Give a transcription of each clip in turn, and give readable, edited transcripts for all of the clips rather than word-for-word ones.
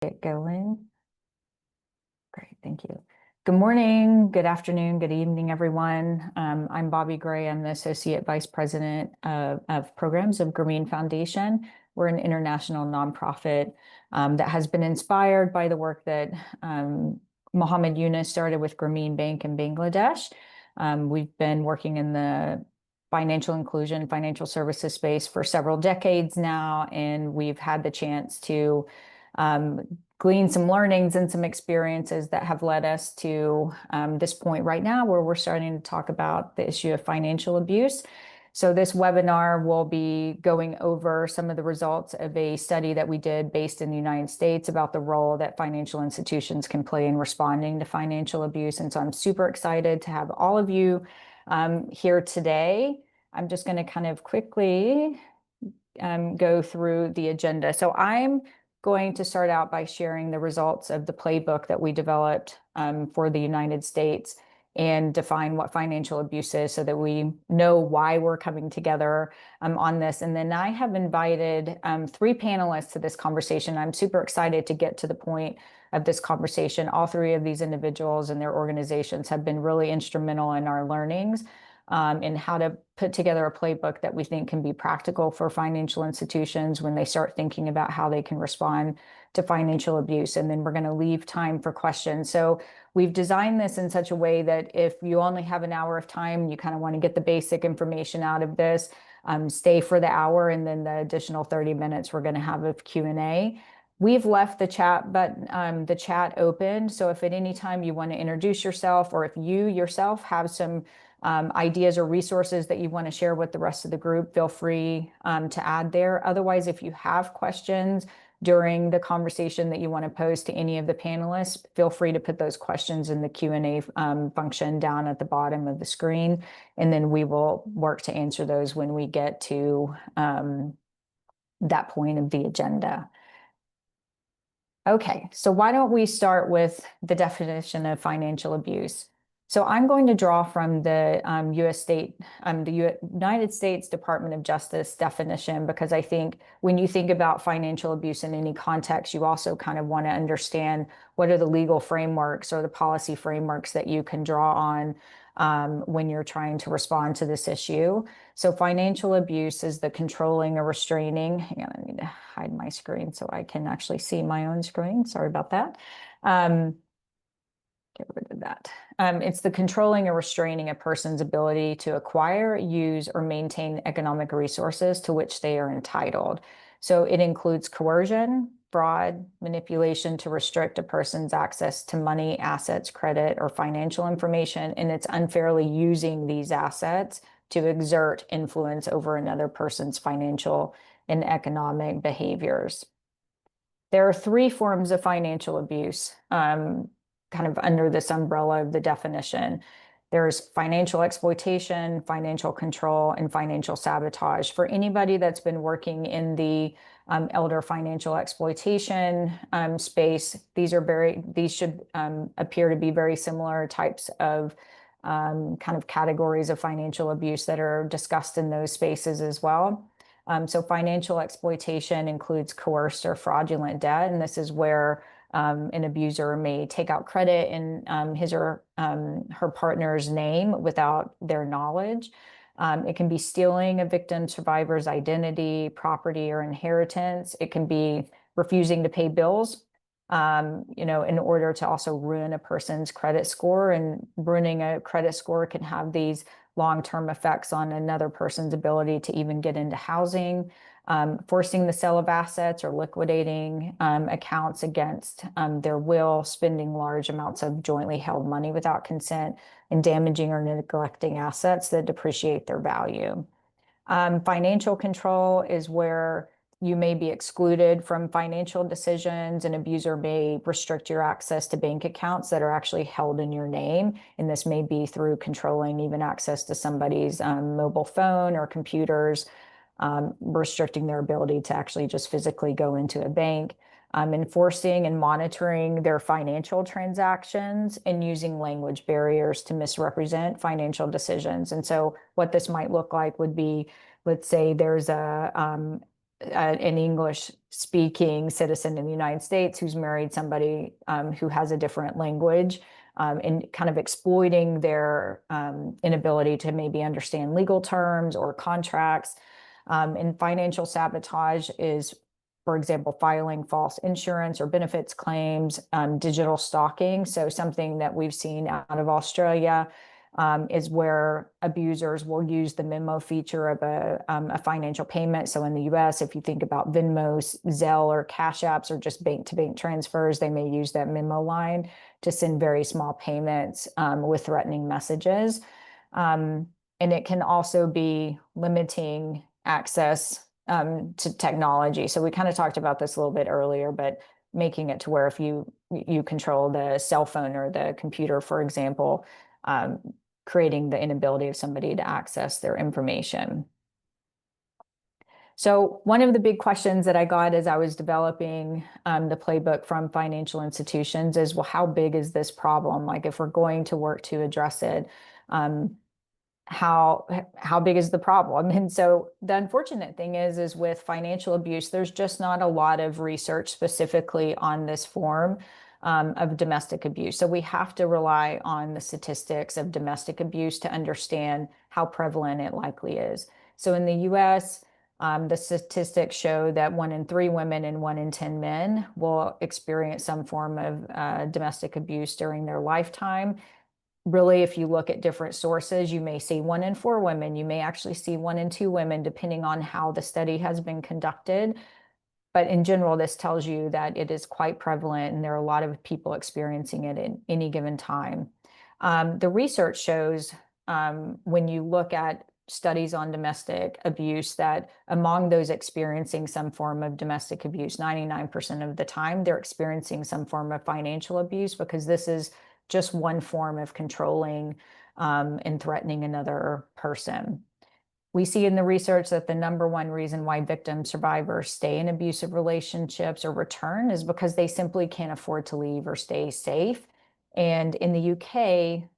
Get going. Great, thank you. Good morning, good afternoon, good evening, everyone. I'm Bobby Gray. I'm the Associate Vice President of Programs of Grameen Foundation. We're an international nonprofit that has been inspired by the work that Mohammed Yunus started with Grameen Bank in Bangladesh. We've been working in the financial inclusion, financial services space for several decades now, and we've had the chance to glean some learnings and some experiences that have led us to this point right now where we're starting to talk about the issue of financial abuse. So this webinar will be going over some of the results of a study that we did based in the United States about the role that financial institutions can play in responding to financial abuse. And so I'm super excited to have all of you here today. I'm just going to kind of quickly go through the agenda. So I'm going to start out by sharing the results of the playbook that we developed for the United States and define what financial abuse is so that we know why we're coming together on this. And then I have invited 3 panelists to this conversation. I'm super excited to get to the point of this conversation. All 3 of these individuals and their organizations have been really instrumental in our learnings in how to put together a playbook that we think can be practical for financial institutions when they start thinking about how they can respond to financial abuse. And then we're going to leave time for questions. So we've designed this in such a way that if you only have an hour of time, you kind of want to get the basic information out of this, stay for the hour, and then the additional 30 minutes we're going to have of Q&A. We've left the chat open. So if at any time you want to introduce yourself, or if you yourself have some ideas or resources that you want to share with the rest of the group, feel free to add there. Otherwise, if you have questions during the conversation that you want to pose to any of the panelists, feel free to put those questions in the Q&A function down at the bottom of the screen, and then we will work to answer those when we get to that point of the agenda. Okay, so why don't we start with the definition of financial abuse? So I'm going to draw from the United States Department of Justice definition, because I think when you think about financial abuse in any context, you also kind of want to understand what are the legal frameworks or the policy frameworks that you can draw on when you're trying to respond to this issue. So financial abuse is the controlling or restraining. Hang on, I need to hide my screen so I can actually see my own screen. Sorry about that. Get rid of that. It's the controlling or restraining a person's ability to acquire, use, or maintain economic resources to which they are entitled. So it includes coercion, fraud, manipulation to restrict a person's access to money, assets, credit, or financial information, and it's unfairly using these assets to exert influence over another person's financial and economic behaviors. There are 3 forms of financial abuse kind of under this umbrella of the definition. There's financial exploitation, financial control, and financial sabotage. For anybody that's been working in the elder financial exploitation space, these should appear to be very similar types of kind of categories of financial abuse that are discussed in those spaces as well. So financial exploitation includes coerced or fraudulent debt, and this is where an abuser may take out credit in his or her partner's name without their knowledge. It can be stealing a victim survivor's identity, property, or inheritance. It can be refusing to pay bills, in order to also ruin a person's credit score. And ruining a credit score can have these long-term effects on another person's ability to even get into housing. Forcing the sale of assets or liquidating accounts against their will, spending large amounts of jointly held money without consent, and damaging or neglecting assets that depreciate their value. Financial control is where you may be excluded from financial decisions. An abuser may restrict your access to bank accounts that are actually held in your name, and this may be through controlling even access to somebody's mobile phone or computers, restricting their ability to actually just physically go into a bank, enforcing and monitoring their financial transactions, and using language barriers to misrepresent financial decisions. And so what this might look like would be, let's say there's an English-speaking citizen in the United States who's married somebody who has a different language, and kind of exploiting their inability to maybe understand legal terms or contracts. And financial sabotage is, for example, filing false insurance or benefits claims, digital stalking. So something that we've seen out of Australia is where abusers will use the memo feature of a financial payment. So in the US, if you think about Venmo, Zelle, or Cash Apps, or just bank-to-bank transfers, they may use that memo line to send very small payments with threatening messages. And it can also be limiting access to technology. So we kind of talked about this a little bit earlier, but making it to where if you control the cell phone or the computer, for example, creating the inability of somebody to access their information. So one of the big questions that I got as I was developing the playbook from financial institutions is, well, how big is this problem? Like, if we're going to work to address it, how big is the problem? And so the unfortunate thing is with financial abuse, there's just not a lot of research specifically on this form of domestic abuse. So we have to rely on the statistics of domestic abuse to understand how prevalent it likely is. So in the US, the statistics show that 1 in 3 women and 1 in 10 men will experience some form of domestic abuse during their lifetime. Really, if you look at different sources, you may see 1 in 4 women, you may actually see 1 in 2 women, depending on how the study has been conducted. But in general, this tells you that it is quite prevalent and there are a lot of people experiencing it at any given time. The research shows when you look at studies on domestic abuse that among those experiencing some form of domestic abuse, 99% of the time, they're experiencing some form of financial abuse, because this is just one form of controlling and threatening another person. We see in the research that the #1 reason why victim survivors stay in abusive relationships or return is because they simply can't afford to leave or stay safe. And in the UK,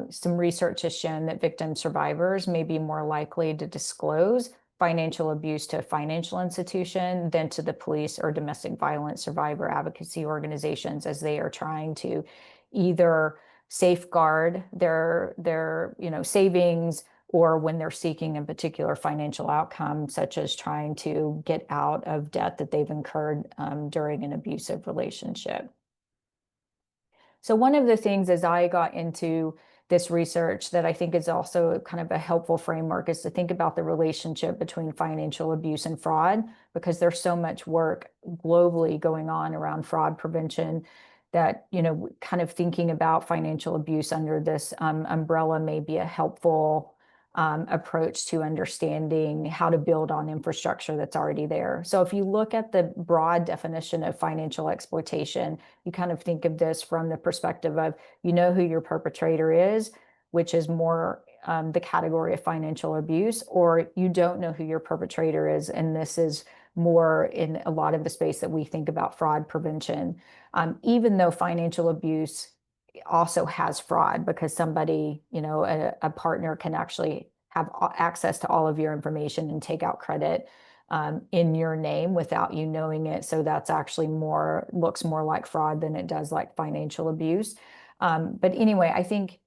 some research has shown that victim survivors may be more likely to disclose financial abuse to a financial institution than to the police or domestic violence survivor advocacy organizations, as they are trying to either safeguard their savings, or when they're seeking a particular financial outcome, such as trying to get out of debt that they've incurred during an abusive relationship. So one of the things as I got into this research that I think is also kind of a helpful framework is to think about the relationship between financial abuse and fraud, because there's so much work globally going on around fraud prevention that, kind of thinking about financial abuse under this umbrella may be a helpful approach to understanding how to build on infrastructure that's already there. So if you look at the broad definition of financial exploitation, you kind of think of this from the perspective of, who your perpetrator is, which is more the category of financial abuse, or you don't know who your perpetrator is, and this is more in a lot of the space that we think about fraud prevention. Even though financial abuse also has fraud, because somebody, a partner can actually have access to all of your information and take out credit in your name without you knowing it. So that's actually looks more like fraud than it does like financial abuse. But anyway, I think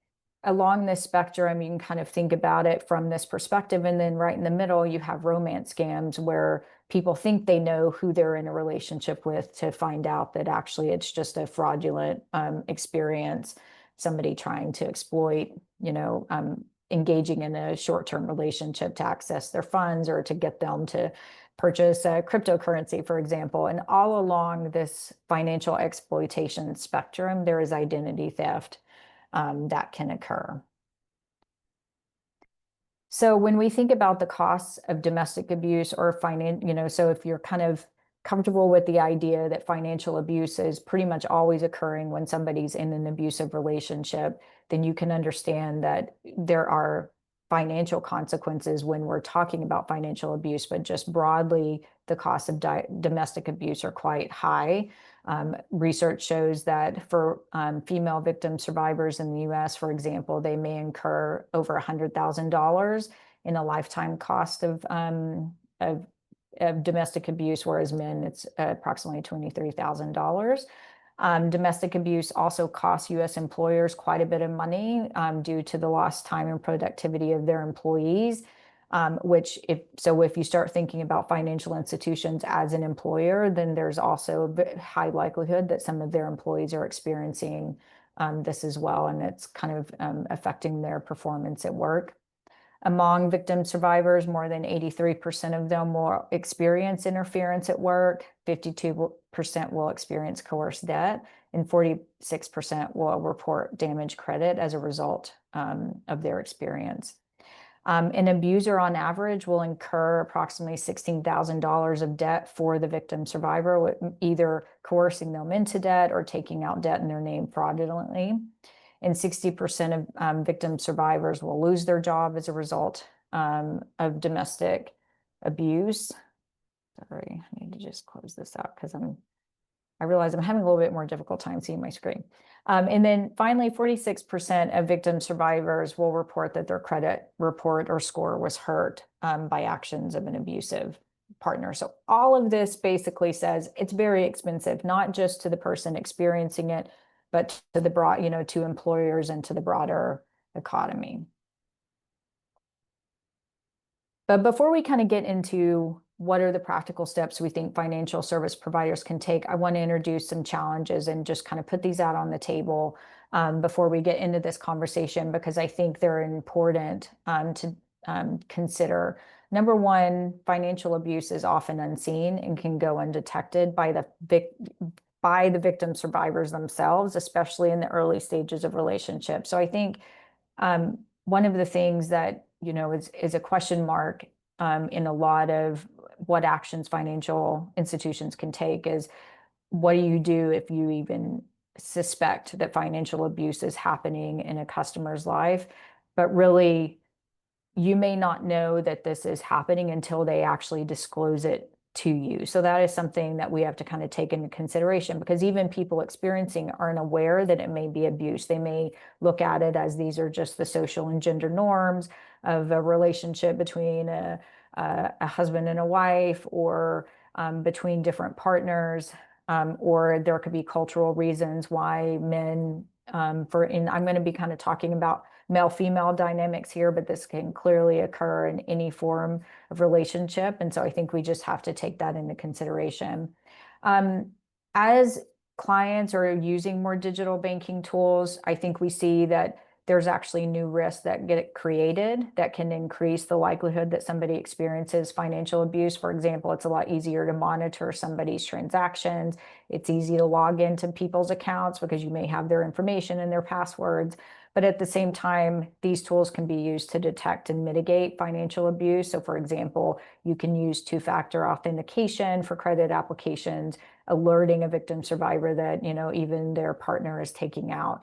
along this spectrum, you can kind of think about it from this perspective. And then right in the middle, you have romance scams where people think they know who they're in a relationship with, to find out that actually it's just a fraudulent experience, somebody trying to exploit, engaging in a short-term relationship to access their funds or to get them to purchase a cryptocurrency, for example. And all along this financial exploitation spectrum, there is identity theft that can occur. So when we think about the costs of domestic abuse or so if you're kind of comfortable with the idea that financial abuse is pretty much always occurring when somebody's in an abusive relationship, then you can understand that there are financial consequences when we're talking about financial abuse, but just broadly, the costs of domestic abuse are quite high. Research shows that for female victim survivors in the US, for example, they may incur over $100,000 in a lifetime cost of of domestic abuse, whereas men, it's approximately $23,000. Domestic abuse also costs U.S. employers quite a bit of money due to the lost time and productivity of their employees. If you start thinking about financial institutions as an employer, then there's also a high likelihood that some of their employees are experiencing this as well, and it's kind of affecting their performance at work. Among victim survivors, more than 83% of them will experience interference at work, 52% will experience coerced debt, and 46% will report damaged credit as a result of their experience. An abuser on average will incur approximately $16,000 of debt for the victim survivor, either coercing them into debt or taking out debt in their name fraudulently. And 60% of victim survivors will lose their job as a result of domestic abuse. Sorry, I need to just close this out because I realize I'm having a little bit more difficult time seeing my screen. And then finally, 46% of victim survivors will report that their credit report or score was hurt by actions of an abusive partner. So all of this basically says it's very expensive, not just to the person experiencing it, but to the broad, to employers and to the broader economy. But before we kind of get into what are the practical steps we think financial service providers can take, I want to introduce some challenges and just kind of put these out on the table before we get into this conversation, because I think they're important to consider. Number one, financial abuse is often unseen and can go undetected by the victim survivors themselves, especially in the early stages of relationships. So I think one of the things that is a question mark in a lot of what actions financial institutions can take is, what do you do if you even suspect that financial abuse is happening in a customer's life? But really, you may not know that this is happening until they actually disclose it to you. So that is something that we have to kind of take into consideration, because even people experiencing aren't aware that it may be abuse. They may look at it as these are just the social and gender norms of a relationship between a husband and a wife, or between different partners, or there could be cultural reasons why men, I'm going to be kind of talking about male-female dynamics here, but this can clearly occur in any form of relationship. And so I think we just have to take that into consideration. As clients are using more digital banking tools, I think we see that there's actually new risks that get created that can increase the likelihood that somebody experiences financial abuse. For example, it's a lot easier to monitor somebody's transactions. It's easy to log into people's accounts because you may have their information and their passwords. But at the same time, these tools can be used to detect and mitigate financial abuse. So for example, you can use two-factor authentication for credit applications, alerting a victim survivor that, even their partner is taking out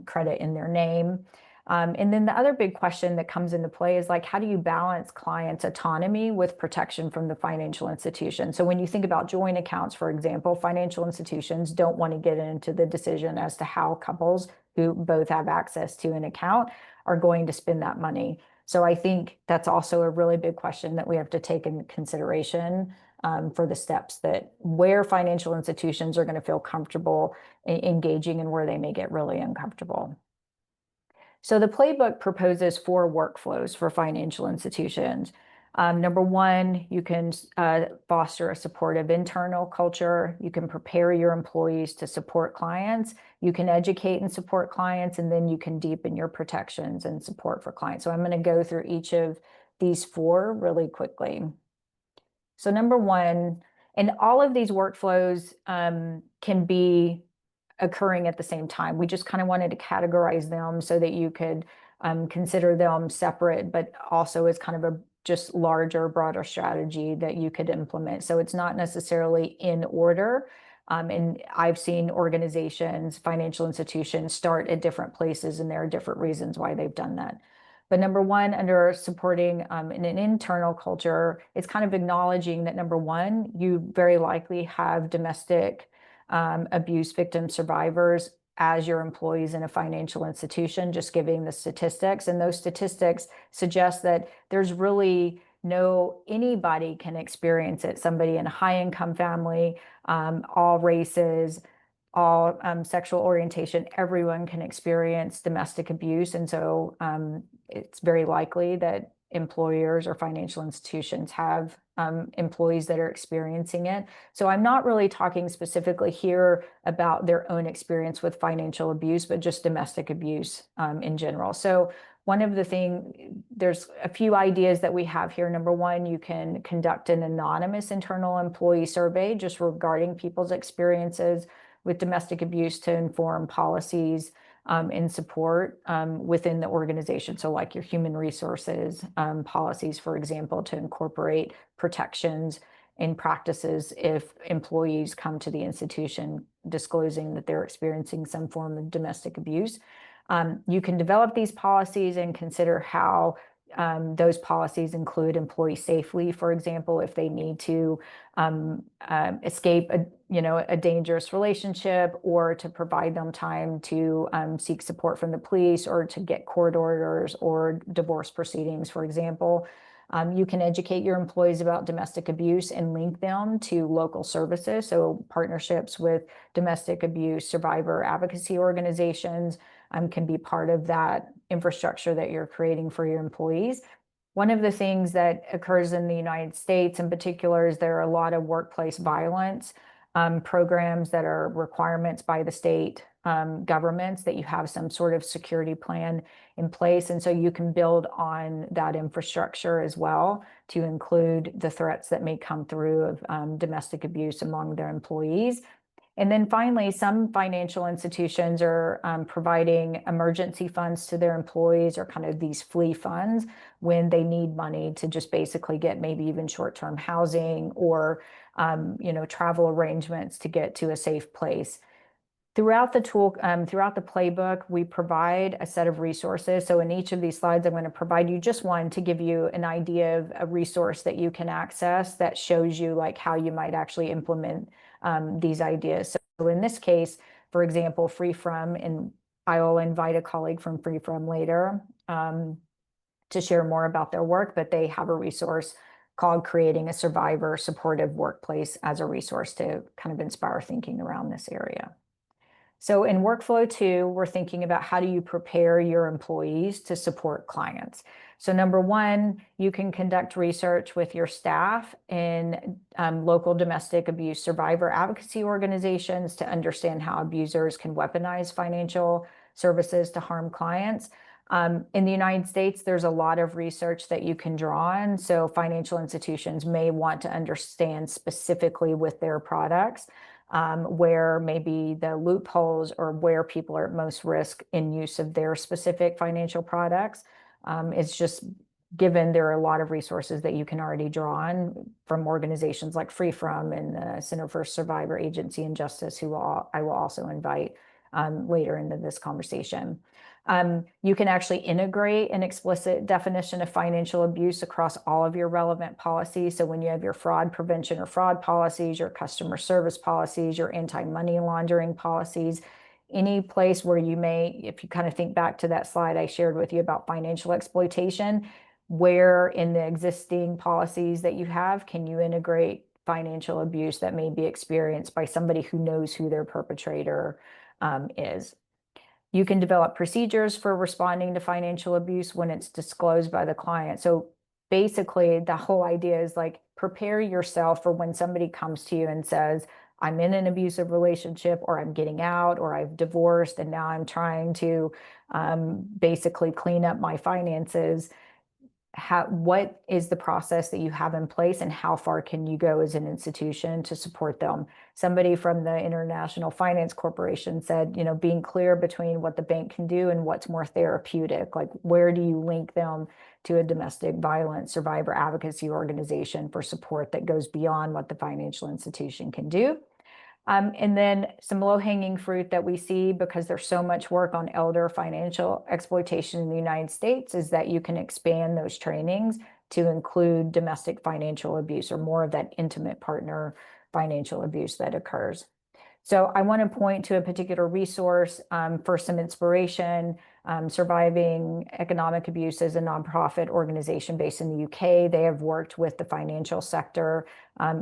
credit in their name. And then the other big question that comes into play is, like, how do you balance clients' autonomy with protection from the financial institution? So when you think about joint accounts, for example, financial institutions don't want to get into the decision as to how couples who both have access to an account are going to spend that money. So I think that's also a really big question that we have to take into consideration for the steps that where financial institutions are going to feel comfortable engaging and where they may get really uncomfortable. So the playbook proposes 4 workflows for financial institutions. Number one, you can foster a supportive internal culture. You can prepare your employees to support clients. You can educate and support clients, and then you can deepen your protections and support for clients. So I'm going to go through each of these 4 really quickly. So number one, and all of these workflows can be occurring at the same time. We just kind of wanted to categorize them so that you could consider them separate, but also as kind of a just larger, broader strategy that you could implement. So it's not necessarily in order. And I've seen organizations, financial institutions start at different places, and there are different reasons why they've done that. But number one, under supporting in an internal culture, it's kind of acknowledging that number one, you very likely have domestic abuse victim survivors as your employees in a financial institution, just giving the statistics. And those statistics suggest that there's really No, anybody can experience it. Somebody in a high income family, all races, all sexual orientation, everyone can experience domestic abuse. And so it's very likely that employers or financial institutions have employees that are experiencing it. So I'm not really talking specifically here about their own experience with financial abuse, but just domestic abuse in general. So one of the things, there's a few ideas that we have here. Number one, you can conduct an anonymous internal employee survey just regarding people's experiences with domestic abuse to inform policies and support within the organization. So like your human resources policies, for example, to incorporate protections and practices if employees come to the institution disclosing that they're experiencing some form of domestic abuse. You can develop these policies and consider how those policies include employee safe leave, for example, if they need to escape a dangerous relationship, or to provide them time to seek support from the police, or to get court orders or divorce proceedings, for example. You can educate your employees about domestic abuse and link them to local services, so partnerships with domestic abuse survivor advocacy organizations can be part of that infrastructure that you're creating for your employees. One of the things that occurs in the United States in particular is there are a lot of workplace violence programs that are requirements by the state governments that you have some sort of security plan in place. And so you can build on that infrastructure as well to include the threats that may come through of domestic abuse among their employees. And then finally, some financial institutions are providing emergency funds to their employees, or kind of these flee funds when they need money to just basically get maybe even short-term housing, or travel arrangements to get to a safe place. Throughout the playbook, we provide a set of resources. So in each of these slides, I'm going to provide you just one to give you an idea of a resource that you can access that shows you like how you might actually implement these ideas. So in this case, for example, FreeFrom, and I will invite a colleague from FreeFrom later to share more about their work, but they have a resource called Creating a Survivor Supportive Workplace as a resource to kind of inspire thinking around this area. So in workflow 2, we're thinking about how do you prepare your employees to support clients. So number one, you can conduct research with your staff in local domestic abuse survivor advocacy organizations to understand how abusers can weaponize financial services to harm clients. In the United States, there's a lot of research that you can draw on. So financial institutions may want to understand specifically with their products where maybe the loopholes or where people are at most risk in use of their specific financial products. It's just given there are a lot of resources that you can already draw on from organizations like FreeFrom and the Center for Survivor Agency and Justice, who I will also invite later into this conversation. You can actually integrate an explicit definition of financial abuse across all of your relevant policies. So when you have your fraud prevention or fraud policies, your customer service policies, your anti-money laundering policies, any place where you may, if you kind of think back to that slide I shared with you about financial exploitation, where in the existing policies that you have, can you integrate financial abuse that may be experienced by somebody who knows who their perpetrator is. You can develop procedures for responding to financial abuse when it's disclosed by the client. So basically, the whole idea is like prepare yourself for when somebody comes to you and says, I'm in an abusive relationship, or I'm getting out, or I've divorced, and now I'm trying to basically clean up my finances. What is the process that you have in place, and how far can you go as an institution to support them? Somebody from the International Finance Corporation said, being clear between what the bank can do and what's more therapeutic, like where do you link them to a domestic violence survivor advocacy organization for support that goes beyond what the financial institution can do. And then some low-hanging fruit that we see, because there's so much work on elder financial exploitation in the United States, is that you can expand those trainings to include domestic financial abuse, or more of that intimate partner financial abuse that occurs. So I want to point to a particular resource for some inspiration. Surviving Economic Abuse is a nonprofit organization based in the UK. They have worked with the financial sector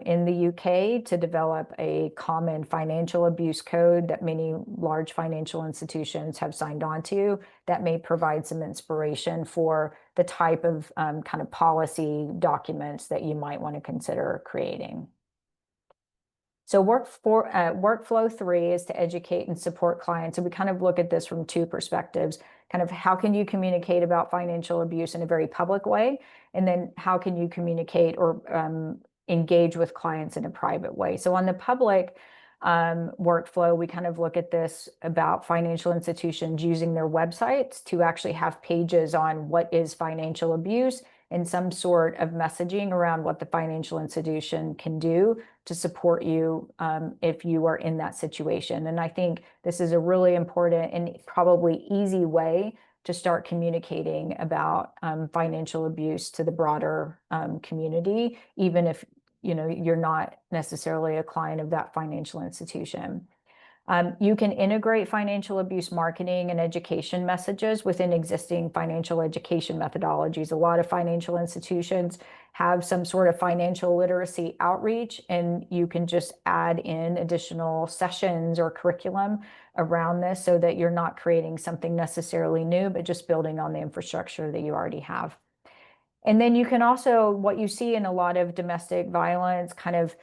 in the UK to develop a common financial abuse code that many large financial institutions have signed on to that may provide some inspiration for the type of kind of policy documents that you might want to consider creating. So workflow 3 is to educate and support clients. And we kind of look at this from two perspectives, kind of how can you communicate about financial abuse in a very public way? And then how can you communicate or engage with clients in a private way? So on the public workflow, we kind of look at this about financial institutions using their websites to actually have pages on what is financial abuse and some sort of messaging around what the financial institution can do to support you if you are in that situation. And I think this is a really important and probably easy way to start communicating about financial abuse to the broader community, even if you're not necessarily a client of that financial institution. You can integrate financial abuse marketing and education messages within existing financial education methodologies. A lot of financial institutions have some sort of financial literacy outreach, and you can just add in additional sessions or curriculum around this so that you're not creating something necessarily new, but just building on the infrastructure that you already have. And then you can also, what you see in a lot of domestic violence, kind of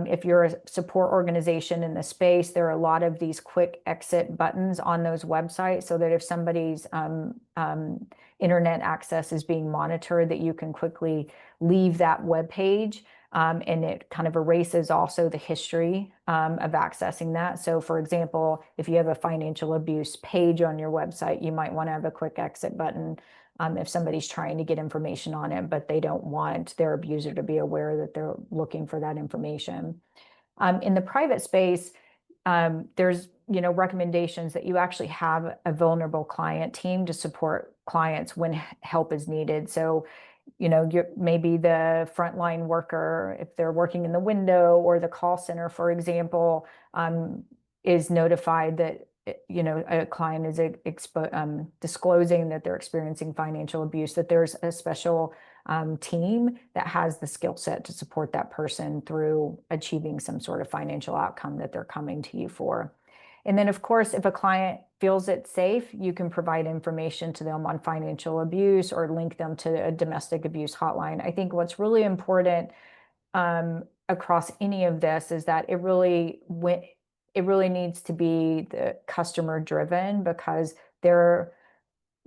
if you're a support organization in the space, there are a lot of these quick exit buttons on those websites so that if somebody's internet access is being monitored, that you can quickly leave that web page. And it kind of erases also the history of accessing that. So for example, if you have a financial abuse page on your website, you might want to have a quick exit button if somebody's trying to get information on it, but they don't want their abuser to be aware that they're looking for that information. In the private space, there's recommendations that you actually have a vulnerable client team to support clients when help is needed. So maybe the frontline worker, if they're working in the window or the call center, for example, is notified that a client is disclosing that they're experiencing financial abuse, that there's a special team that has the skill set to support that person through achieving some sort of financial outcome that they're coming to you for. And then, of course, if a client feels it's safe, you can provide information to them on financial abuse or link them to a domestic abuse hotline. I think what's really important across any of this is that it really needs to be the customer driven, because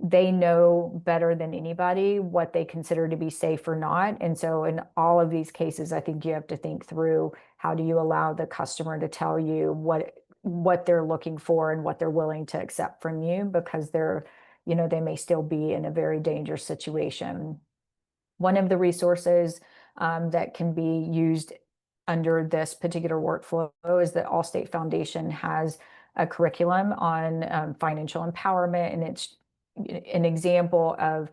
they know better than anybody what they consider to be safe or not. And so in all of these cases, I think you have to think through, how do you allow the customer to tell you what they're looking for and what they're willing to accept from you, because they may still be in a very dangerous situation. One of the resources that can be used under this particular workflow is that Allstate Foundation has a curriculum on financial empowerment, and it's an example of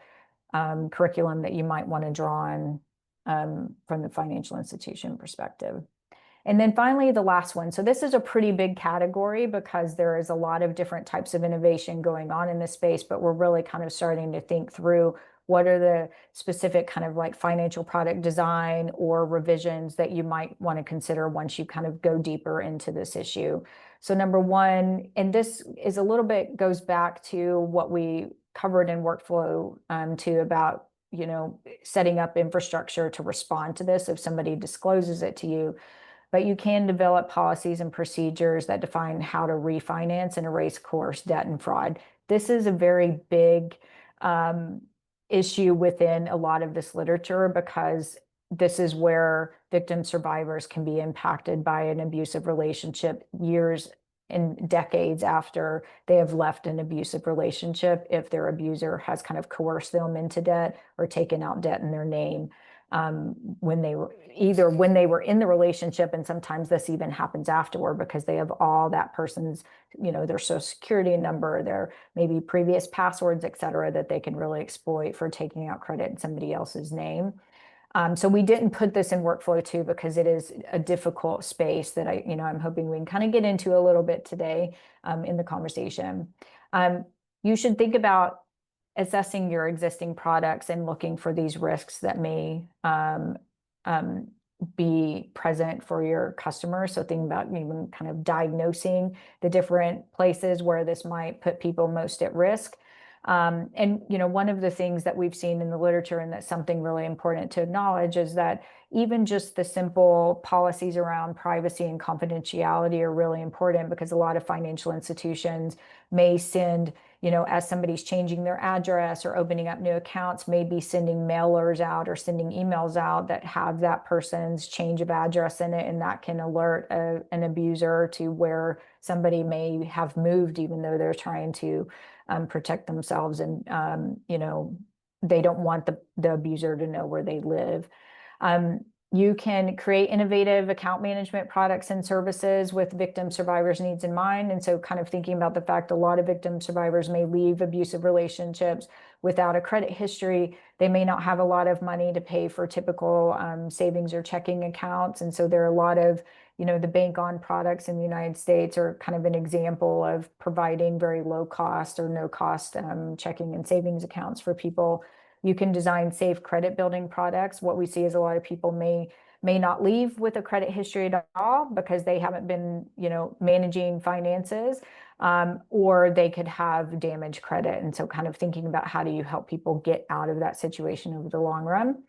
curriculum that you might want to draw on from the financial institution perspective. And then finally, the last one. So this is a pretty big category because there is a lot of different types of innovation going on in this space, but we're really kind of starting to think through what are the specific kind of like financial product design or revisions that you might want to consider once you kind of go deeper into this issue. So number one, and this is a little bit goes back to what we covered in workflow two about, setting up infrastructure to respond to this if somebody discloses it to you. But you can develop policies and procedures that define how to refinance and erase coerced debt and fraud. This is a very big issue within a lot of this literature, because this is where victim survivors can be impacted by an abusive relationship years and decades after they have left an abusive relationship, if their abuser has kind of coerced them into debt or taken out debt in their name when they were in the relationship. And sometimes this even happens afterward, because they have all that person's, their social security number, their maybe previous passwords, et cetera, that they can really exploit for taking out credit in somebody else's name. So we didn't put this in workflow 2 because it is a difficult space that I'm hoping we can kind of get into a little bit today in the conversation. You should think about assessing your existing products and looking for these risks that may be present for your customers. So thinking about even kind of diagnosing the different places where this might put people most at risk. And one of the things that we've seen in the literature, and that's something really important to acknowledge, is that even just the simple policies around privacy and confidentiality are really important, because a lot of financial institutions may send, as somebody's changing their address or opening up new accounts, may be sending mailers out or sending emails out that have that person's change of address in it, and that can alert an abuser to where somebody may have moved, even though they're trying to protect themselves, and they don't want the abuser to know where they live. You can create innovative account management products and services with victim survivors' needs in mind. And so kind of thinking about the fact a lot of victim survivors may leave abusive relationships without a credit history. They may not have a lot of money to pay for typical savings or checking accounts. And so there are a lot of, the bank on products in the United States are kind of an example of providing very low cost or no cost checking and savings accounts for people. You can design safe credit building products. What we see is a lot of people may not leave with a credit history at all because they haven't been, managing finances, or they could have damaged credit. And so kind of thinking about how do you help people get out of that situation over the long run.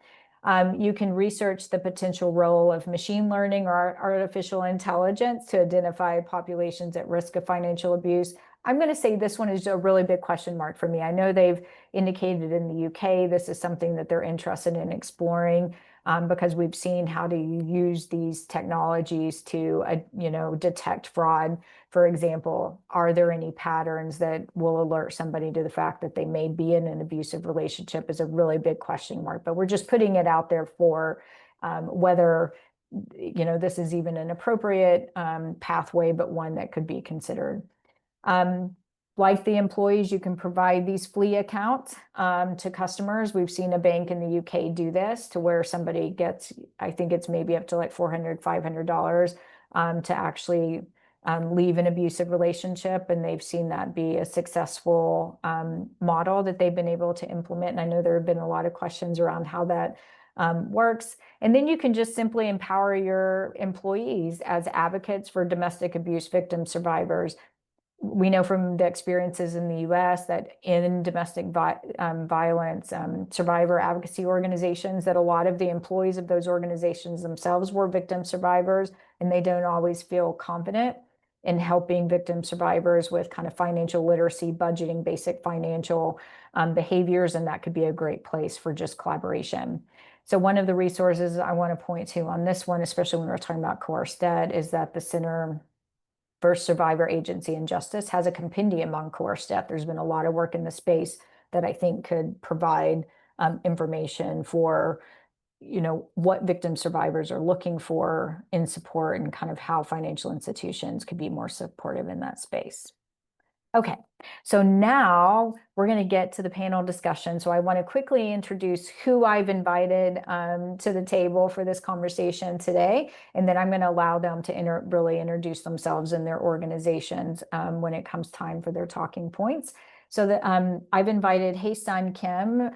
You can research the potential role of machine learning or artificial intelligence to identify populations at risk of financial abuse. I'm going to say this one is a really big question mark for me. I know they've indicated in the UK this is something that they're interested in exploring, because we've seen how to use these technologies to, detect fraud. For example, are there any patterns that will alert somebody to the fact that they may be in an abusive relationship is a really big question mark. But we're just putting it out there for whether, this is even an appropriate pathway, but one that could be considered. Like the employees, you can provide these flea accounts to customers. We've seen a bank in the UK do this, to where somebody gets, I think it's maybe up to like $400, $500 to actually leave an abusive relationship. And they've seen that be a successful model that they've been able to implement. And I know there have been a lot of questions around how that works. And then you can just simply empower your employees as advocates for domestic abuse victim survivors. We know from the experiences in the US that in domestic violence survivor advocacy organizations, that a lot of the employees of those organizations themselves were victim survivors, and they don't always feel confident in helping victim survivors with kind of financial literacy, budgeting, basic financial behaviors, and that could be a great place for just collaboration. So one of the resources I want to point to on this one, especially when we're talking about coerced debt, is that the Center for Survivor Agency and Justice has a compendium on coerced death. There's been a lot of work in the space that I think could provide information for, what victim survivors are looking for in support, and kind of how financial institutions could be more supportive in that space. Okay, so now we're going to get to the panel discussion. So I want to quickly introduce who I've invited to the table for this conversation today, and then I'm going to allow them to really introduce themselves and their organizations when it comes time for their talking points. So that I've invited Hye Sun Kim,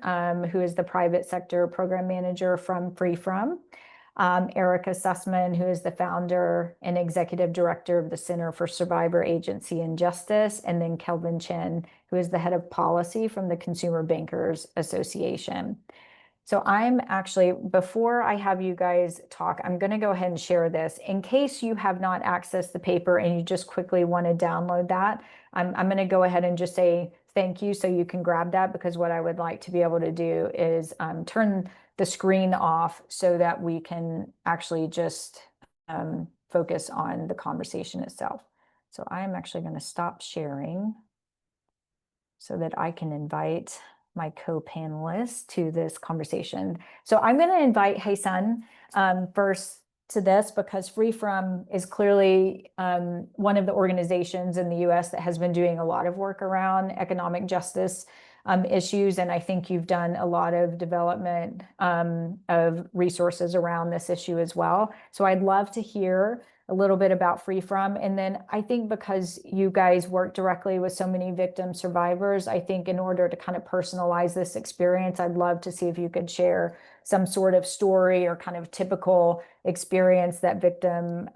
who is the private sector program manager from FreeFrom. Erica Sussman, who is the founder and executive director of the Center for Survivor Agency and Justice, and then Kelvin Chen, who is the head of policy from the Consumer Bankers Association. So I'm actually, before I have you guys talk, I'm going to go ahead and share this. In case you have not accessed the paper and you just quickly want to download that, I'm going to go ahead and just say thank you so you can grab that, because what I would like to be able to do is turn the screen off so that we can actually just focus on the conversation itself. So I'm actually going to stop sharing so that I can invite my co-panelists to this conversation. So I'm going to invite Hye Sun first to this, because FreeFrom is clearly one of the organizations in the US that has been doing a lot of work around economic justice issues. And I think you've done a lot of development of resources around this issue as well. So I'd love to hear a little bit about FreeFrom. And then I think because you guys work directly with so many victim survivors, I think in order to kind of personalize this experience, I'd love to see if you could share some sort of story or kind of typical experience that victim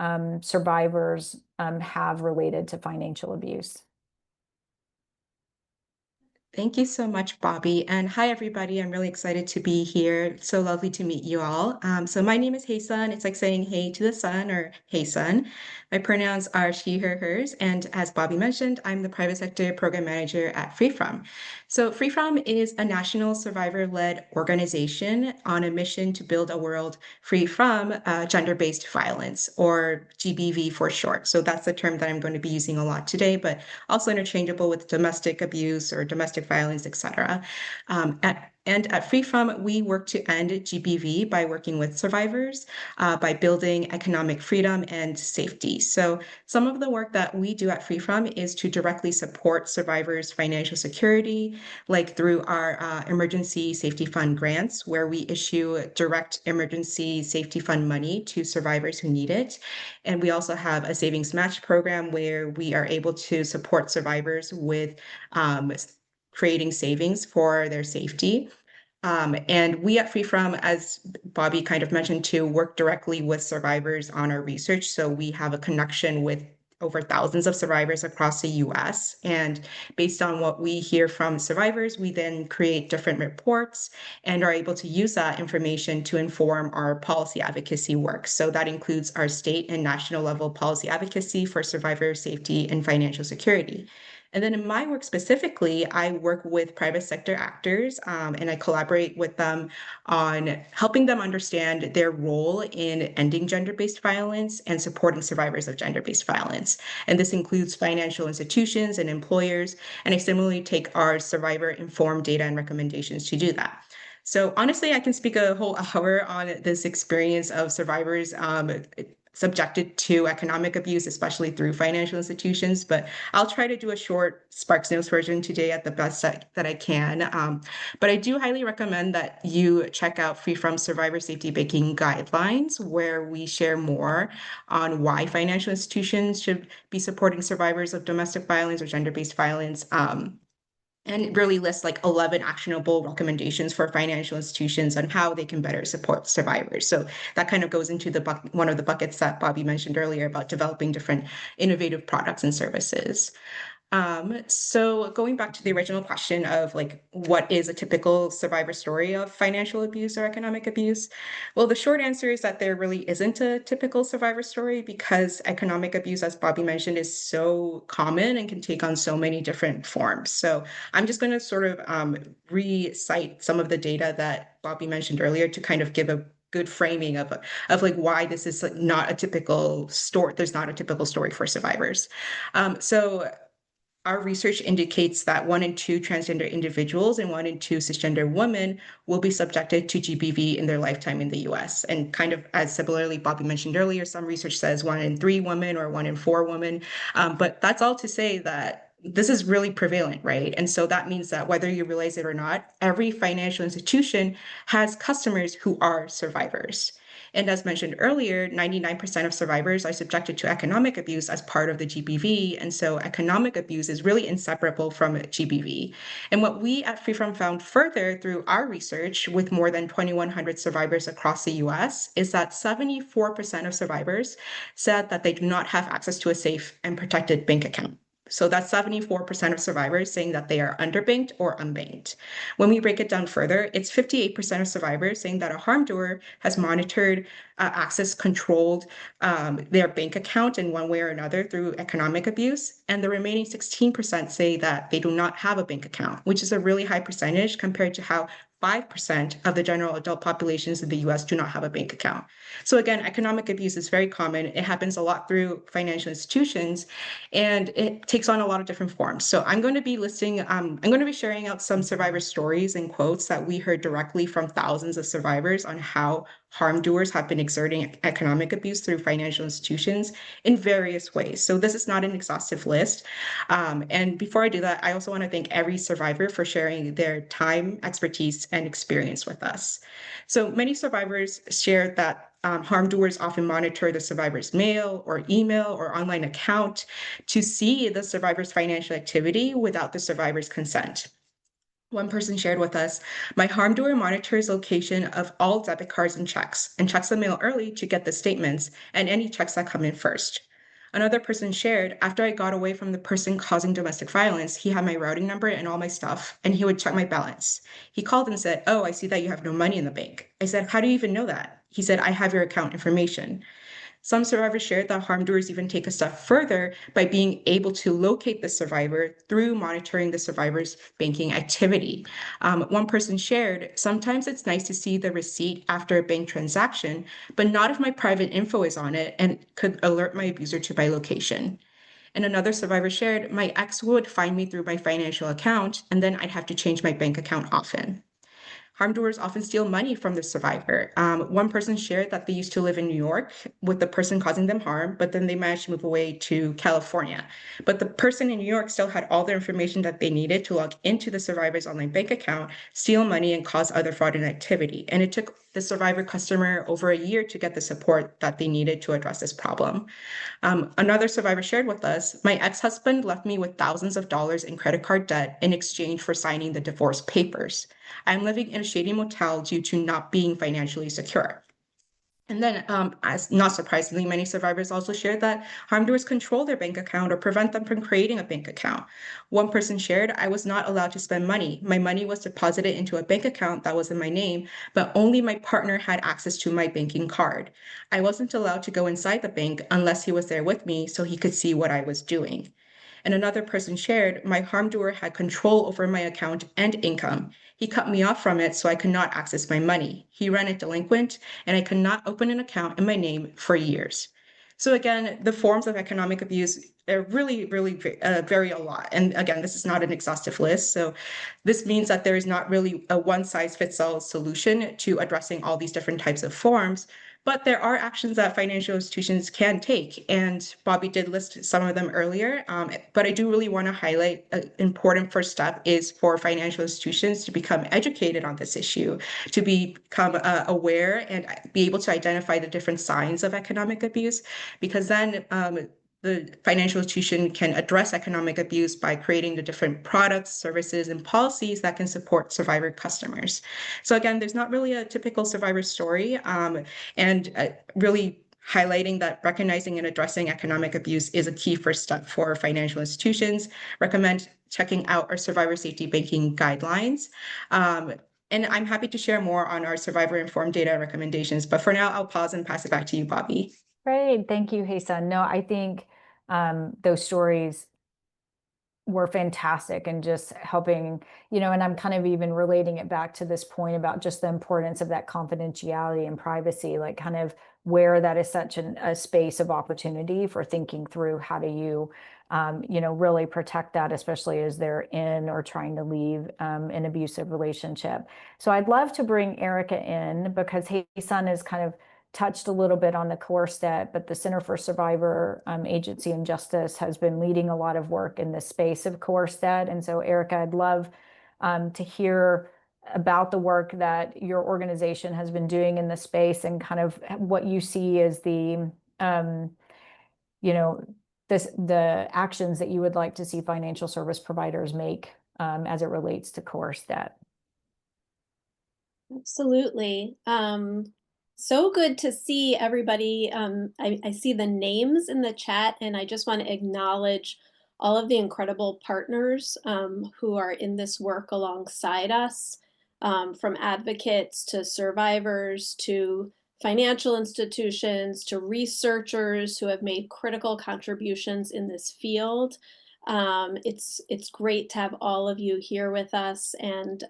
survivors have related to financial abuse. Thank you so much, Bobby. And hi, everybody. I'm really excited to be here. It's so lovely to meet you all. So my name is Hye Sun. It's like saying hey to the sun or hey sun. My pronouns are she, her, hers. And as Bobby mentioned, I'm the private sector program manager at FreeFrom. So FreeFrom is a national survivor-led organization on a mission to build a world free from gender-based violence, or GBV for short. So that's the term that I'm going to be using a lot today, but also interchangeable with domestic abuse or domestic violence, etc. And at FreeFrom, we work to end GBV by working with survivors, by building economic freedom and safety. So some of the work that we do at FreeFrom is to directly support survivors' financial security, like through our Emergency Safety Fund grants, where we issue direct emergency safety fund money to survivors who need it. And we also have a savings match program where we are able to support survivors with creating savings for their safety. And we at FreeFrom, as Bobby kind of mentioned too, work directly with survivors on our research. So we have a connection with over thousands of survivors across the US. And based on what we hear from survivors, we then create different reports and are able to use that information to inform our policy advocacy work. So that includes our state and national level policy advocacy for survivor safety and financial security. And then in my work specifically, I work with private sector actors and I collaborate with them on helping them understand their role in ending gender-based violence and supporting survivors of gender-based violence. And this includes financial institutions and employers. And I similarly take our survivor-informed data and recommendations to do that. So honestly, I can speak a whole hour on this experience of survivors subjected to economic abuse, especially through financial institutions, but I'll try to do a short Sparks Notes version today at the best that I can. But I do highly recommend that you check out FreeFrom Survivor Safety Banking Guidelines, where we share more on why financial institutions should be supporting survivors of domestic violence or gender-based violence. And it really lists like 11 actionable recommendations for financial institutions on how they can better support survivors. So that kind of goes into the one of the buckets that Bobby mentioned earlier about developing different innovative products and services. So going back to the original question of like, what is a typical survivor story of financial abuse or economic abuse? Well, the short answer is that there really isn't a typical survivor story because economic abuse, as Bobby mentioned, is so common and can take on so many different forms. So I'm just going to sort of recite some of the data that Bobby mentioned earlier to kind of give a good framing of like why this is like not a typical story. There's not a typical story for survivors. So our research indicates that 1 in 2 transgender individuals and 1 in 2 cisgender women will be subjected to GBV in their lifetime in the US. And kind of as similarly Bobby mentioned earlier, some research says 1 in 3 women or 1 in 4 women. But that's all to say that this is really prevalent, right? And so that means that whether you realize it or not, every financial institution has customers who are survivors. And as mentioned earlier, 99% of survivors are subjected to economic abuse as part of the GBV. And so economic abuse is really inseparable from GBV. And what we at FreeFrom found further through our research with more than 2,100 survivors across the US is that 74% of survivors said that they do not have access to a safe and protected bank account. So that's 74% of survivors saying that they are underbanked or unbanked. When we break it down further, it's 58% of survivors saying that a harm doer has monitored, access, controlled their bank account in one way or another through economic abuse. And the remaining 16% say that they do not have a bank account, which is a really high percentage compared to how 5% of the general adult populations in the US do not have a bank account. So again, economic abuse is very common. It happens a lot through financial institutions, and it takes on a lot of different forms. So I'm going to be I'm going to be sharing out some survivor stories and quotes that we heard directly from thousands of survivors on how harm doers have been exerting economic abuse through financial institutions in various ways. So this is not an exhaustive list. And before I do that, I also want to thank every survivor for sharing their time, expertise, and experience with us. So many survivors shared that harm doers often monitor the survivor's mail or email or online account to see the survivor's financial activity without the survivor's consent. One person shared with us, my harm doer monitors location of all debit cards and checks the mail early to get the statements and any checks that come in first. Another person shared, after I got away from the person causing domestic violence, he had my routing number and all my stuff, and he would check my balance. He called and said, oh, I see that you have no money in the bank. I said, how do you even know that? He said, I have your account information. Some survivors shared that harm doers even take a step further by being able to locate the survivor through monitoring the survivor's banking activity. One person shared, sometimes it's nice to see the receipt after a bank transaction, but not if my private info is on it and could alert my abuser to my location. And another survivor shared, my ex would find me through my financial account, and then I'd have to change my bank account often. Harm doers often steal money from the survivor. One person shared that they used to live in New York with the person causing them harm, but then they managed to move away to California. But the person in New York still had all the information that they needed to log into the survivor's online bank account, steal money, and cause other fraudulent activity. And it took the survivor customer over a year to get the support that they needed to address this problem. Another survivor shared with us, my ex-husband left me with thousands of dollars in credit card debt in exchange for signing the divorce papers. I'm living in a shady motel due to not being financially secure. And then, as not surprisingly, many survivors also shared that harm doers control their bank account or prevent them from creating a bank account. One person shared, I was not allowed to spend money. My money was deposited into a bank account that was in my name, but only my partner had access to my banking card. I wasn't allowed to go inside the bank unless he was there with me so he could see what I was doing. And another person shared, my harm doer had control over my account and income. He cut me off from it so I could not access my money. He ran it delinquent, and I could not open an account in my name for years. So again, the forms of economic abuse are really vary a lot. And again, this is not an exhaustive list. So this means that there is not really a one size fits all solution to addressing all these different types of forms. But there are actions that financial institutions can take, and Bobby did list some of them earlier. But I do really want to highlight an important first step is for financial institutions to become educated on this issue, to become aware and be able to identify the different signs of economic abuse, because then the financial institution can address economic abuse by creating the different products, services, and policies that can support survivor customers. So again, there's not really a typical survivor story. And really highlighting that recognizing and addressing economic abuse is a key first step for financial institutions. Recommend checking out our survivor safety banking guidelines. And I'm happy to share more on our survivor informed data recommendations, but for now, I'll pause and pass it back to you, Bobby. Great. Thank you, Hye Sun. No, I think those stories were fantastic and just helping, and I'm kind of even relating it back to this point about just the importance of that confidentiality and privacy, like kind of where that is such a space of opportunity for thinking through how do you, really protect that, especially as they're in or trying to leave an abusive relationship. So I'd love to bring Erica in because Hye Sun is kind of touched a little bit on the coerced debt, but the Center for Survivor Agency and Justice has been leading a lot of work in the space of coerced debt. And so, Erica, I'd love to hear about the work that your organization has been doing in the space and kind of what you see as you know, the actions that you would like to see financial service providers make as it relates to coerced debt. Absolutely. So good to see everybody. I see the names in the chat, and I just want to acknowledge all of the incredible partners who are in this work alongside us, from advocates to survivors to financial institutions to researchers who have made critical contributions in this field. It's great to have all of you here with us and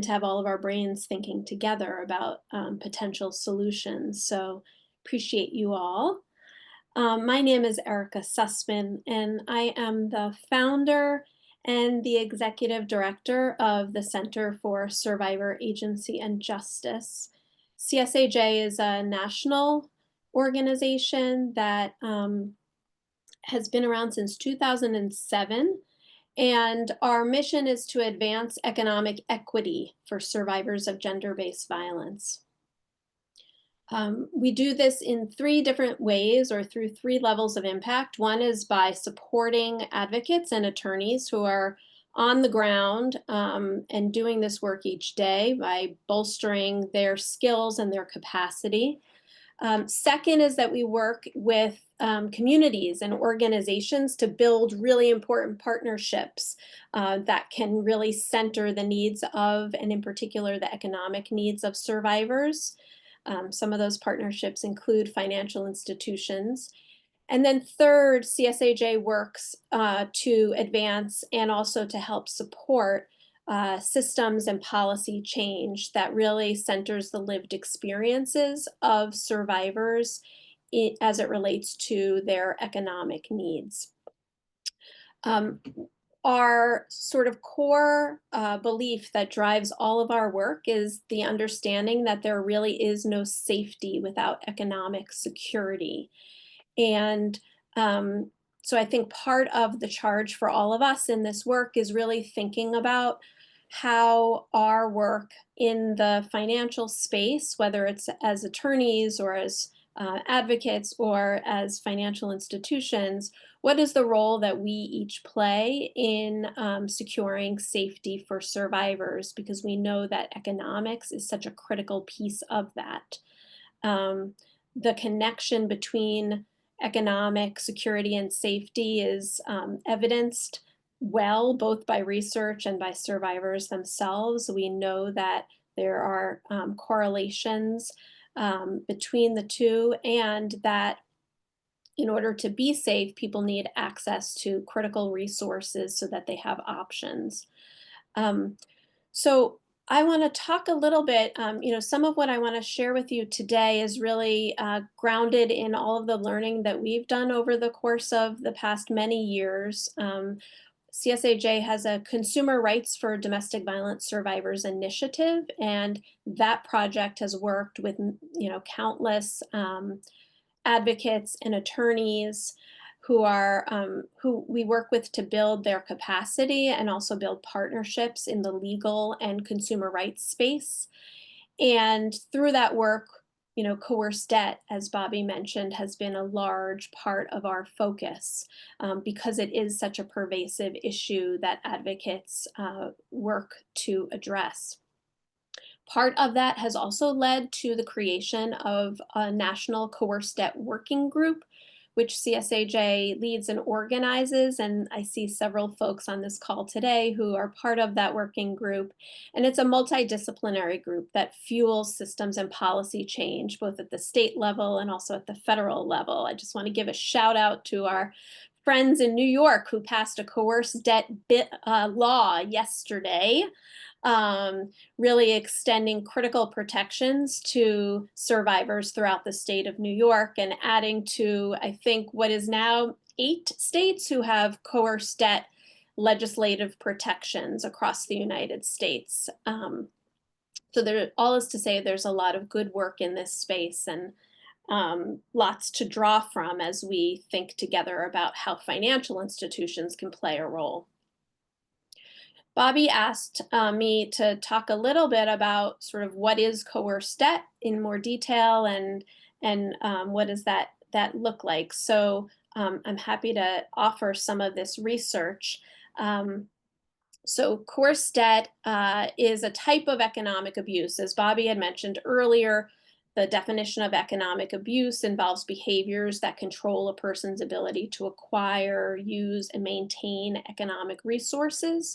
to have all of our brains thinking together about potential solutions. So appreciate you all. My name is Erica Sussman, and I am the founder and the executive director of the Center for Survivor Agency and Justice. CSAJ is a national organization that has been around since 2007. And our mission is to advance economic equity for survivors of gender-based violence. We do this in 3 different ways or through 3 levels of impact. One is by supporting advocates and attorneys who are on the ground and doing this work each day by bolstering their skills and their capacity. Second is that we work with communities and organizations to build really important partnerships that can really center the needs of, and in particular, the economic needs of survivors. Some of those partnerships include financial institutions. And then third, CSAJ works to advance and also to help support systems and policy change that really centers the lived experiences of survivors as it relates to their economic needs. Our sort of core belief that drives all of our work is the understanding that there really is no safety without economic security. And so I think part of the charge for all of us in this work is really thinking about how our work in the financial space, whether it's as attorneys or as advocates or as financial institutions, what is the role that we each play in securing safety for survivors? Because we know that economics is such a critical piece of that. The connection between economic security and safety is evidenced well, both by research and by survivors themselves. We know that there are correlations between the two, and that in order to be safe, people need access to critical resources so that they have options. So I want to talk a little bit, some of what I want to share with you today is really grounded in all of the learning that we've done over the course of the past many years. CSAJ has a Consumer Rights for Domestic Violence Survivors initiative, and that project has worked with, countless advocates and attorneys who we work with to build their capacity and also build partnerships in the legal and consumer rights space. And through that work, coerced debt, as Bobby mentioned, has been a large part of our focus because it is such a pervasive issue that advocates work to address. Part of that has also led to the creation of a national coerced debt working group, which CSAJ leads and organizes. And I see several folks on this call today who are part of that working group. And it's a multidisciplinary group that fuels systems and policy change, both at the state level and also at the federal level. I just want to give a shout out to our friends in New York who passed a coerced debt law yesterday. Really extending critical protections to survivors throughout the state of New York, and adding to, I think, what is now 8 states who have coerced debt legislative protections across the United States. So there, all is to say, there's a lot of good work in this space, and lots to draw from as we think together about how financial institutions can play a role. Bobby asked me to talk a little bit about sort of what is coerced debt in more detail, and what does that look like. So I'm happy to offer some of this research. So coerced debt is a type of economic abuse. As Bobby had mentioned earlier, the definition of economic abuse involves behaviors that control a person's ability to acquire, use, and maintain economic resources,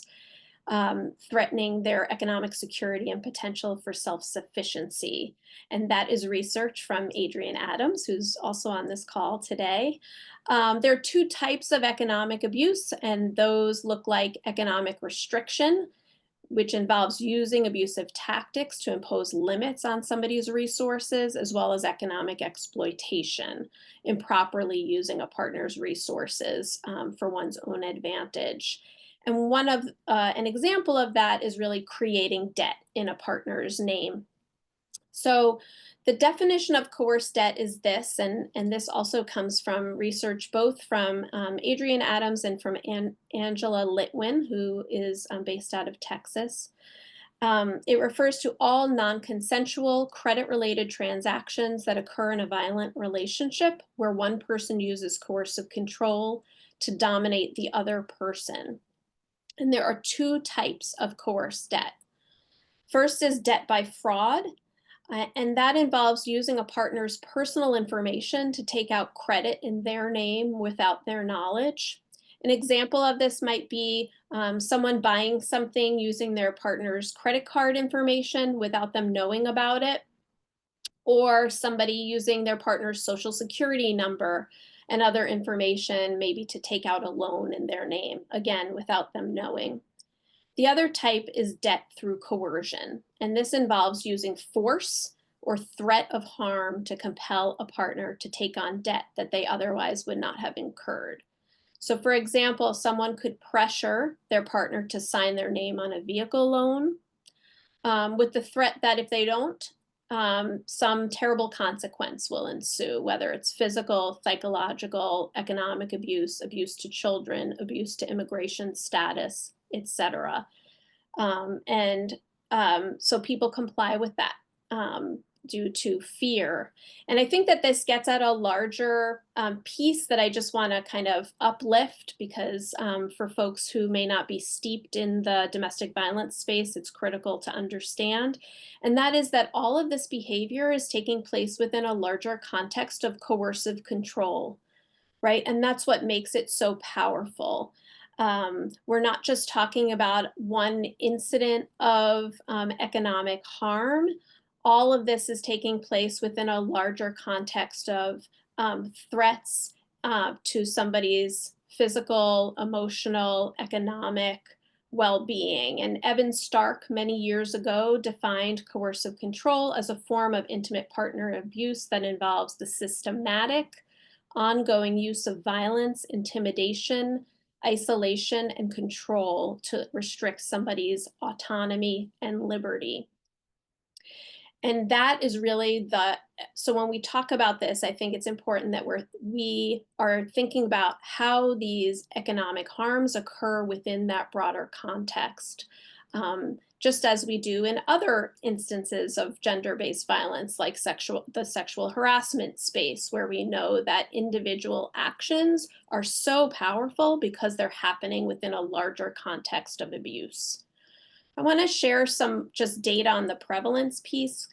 threatening their economic security and potential for self-sufficiency. And that is research from Adrienne Adams, who's also on this call today. There are 2 types of economic abuse, and those look like economic restriction, which involves using abusive tactics to impose limits on somebody's resources, as well as economic exploitation, improperly using a partner's resources for one's own advantage. And one of an example of that is really creating debt in a partner's name. So the definition of coerced debt is this, and this also comes from research both from Adrienne Adams and from Angela Litwin, who is based out of Texas. It refers to all non-consensual credit-related transactions that occur in a violent relationship where one person uses coercive control to dominate the other person. And there are two types of coerced debt. First is debt by fraud, and that involves using a partner's personal information to take out credit in their name without their knowledge. An example of this might be someone buying something using their partner's credit card information without them knowing about it, or somebody using their partner's social security number and other information, maybe to take out a loan in their name, again, without them knowing. The other type is debt through coercion, and this involves using force or threat of harm to compel a partner to take on debt that they otherwise would not have incurred. So for example, someone could pressure their partner to sign their name on a vehicle loan with the threat that if they don't, some terrible consequence will ensue, whether it's physical, psychological, economic abuse, abuse to children, abuse to immigration status, etc. So people comply with that due to fear. And I think that this gets at a larger piece that I just want to kind of uplift because for folks who may not be steeped in the domestic violence space, it's critical to understand. And that is that all of this behavior is taking place within a larger context of coercive control, right? And that's what makes it so powerful. We're not just talking about one incident of economic harm. All of this is taking place within a larger context of threats to somebody's physical, emotional, economic well-being. And Evan Stark many years ago defined coercive control as a form of intimate partner abuse that involves the systematic, ongoing use of violence, intimidation, isolation, and control to restrict somebody's autonomy and liberty. And that is really so when we talk about this, I think it's important that we are thinking about how these economic harms occur within that broader context. Just as we do in other instances of gender-based violence, like the sexual harassment space, where we know that individual actions are so powerful because they're happening within a larger context of abuse. I want to share some just data on the prevalence piece.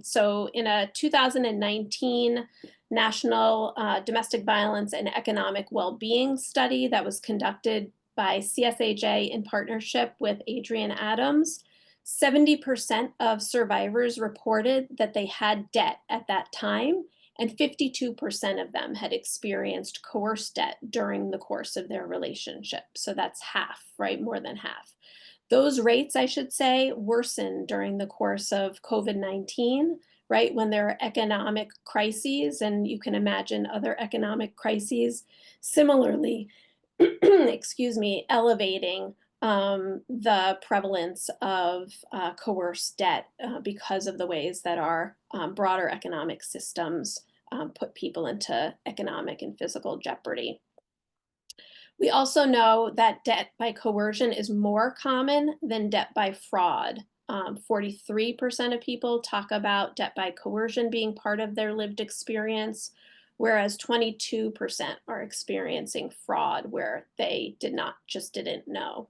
So in a 2019 National Domestic Violence and Economic Wellbeing study that was conducted by CSAJ in partnership with Adrienne Adams, 70% of survivors reported that they had debt at that time, and 52% of them had experienced coerced debt during the course of their relationship. So that's half, right? More than half. Those rates, I should say, worsened during the course of COVID-19, right? When there are economic crises, and you can imagine other economic crises similarly, excuse me, elevating the prevalence of coerced debt because of the ways that our broader economic systems put people into economic and physical jeopardy. We also know that debt by coercion is more common than debt by fraud. 43% of people talk about debt by coercion being part of their lived experience, whereas 22% are experiencing fraud where they didn't know.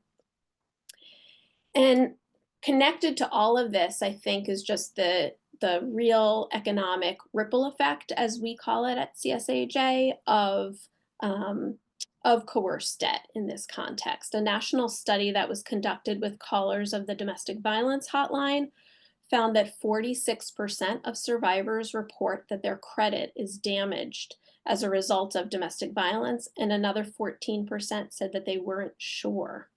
And connected to all of this, I think, is just the real economic ripple effect, as we call it at CSAJ, of coerced debt in this context. A national study that was conducted with callers of the domestic violence hotline found that 46% of survivors report that their credit is damaged as a result of domestic violence, and another 14% said that they weren't sure.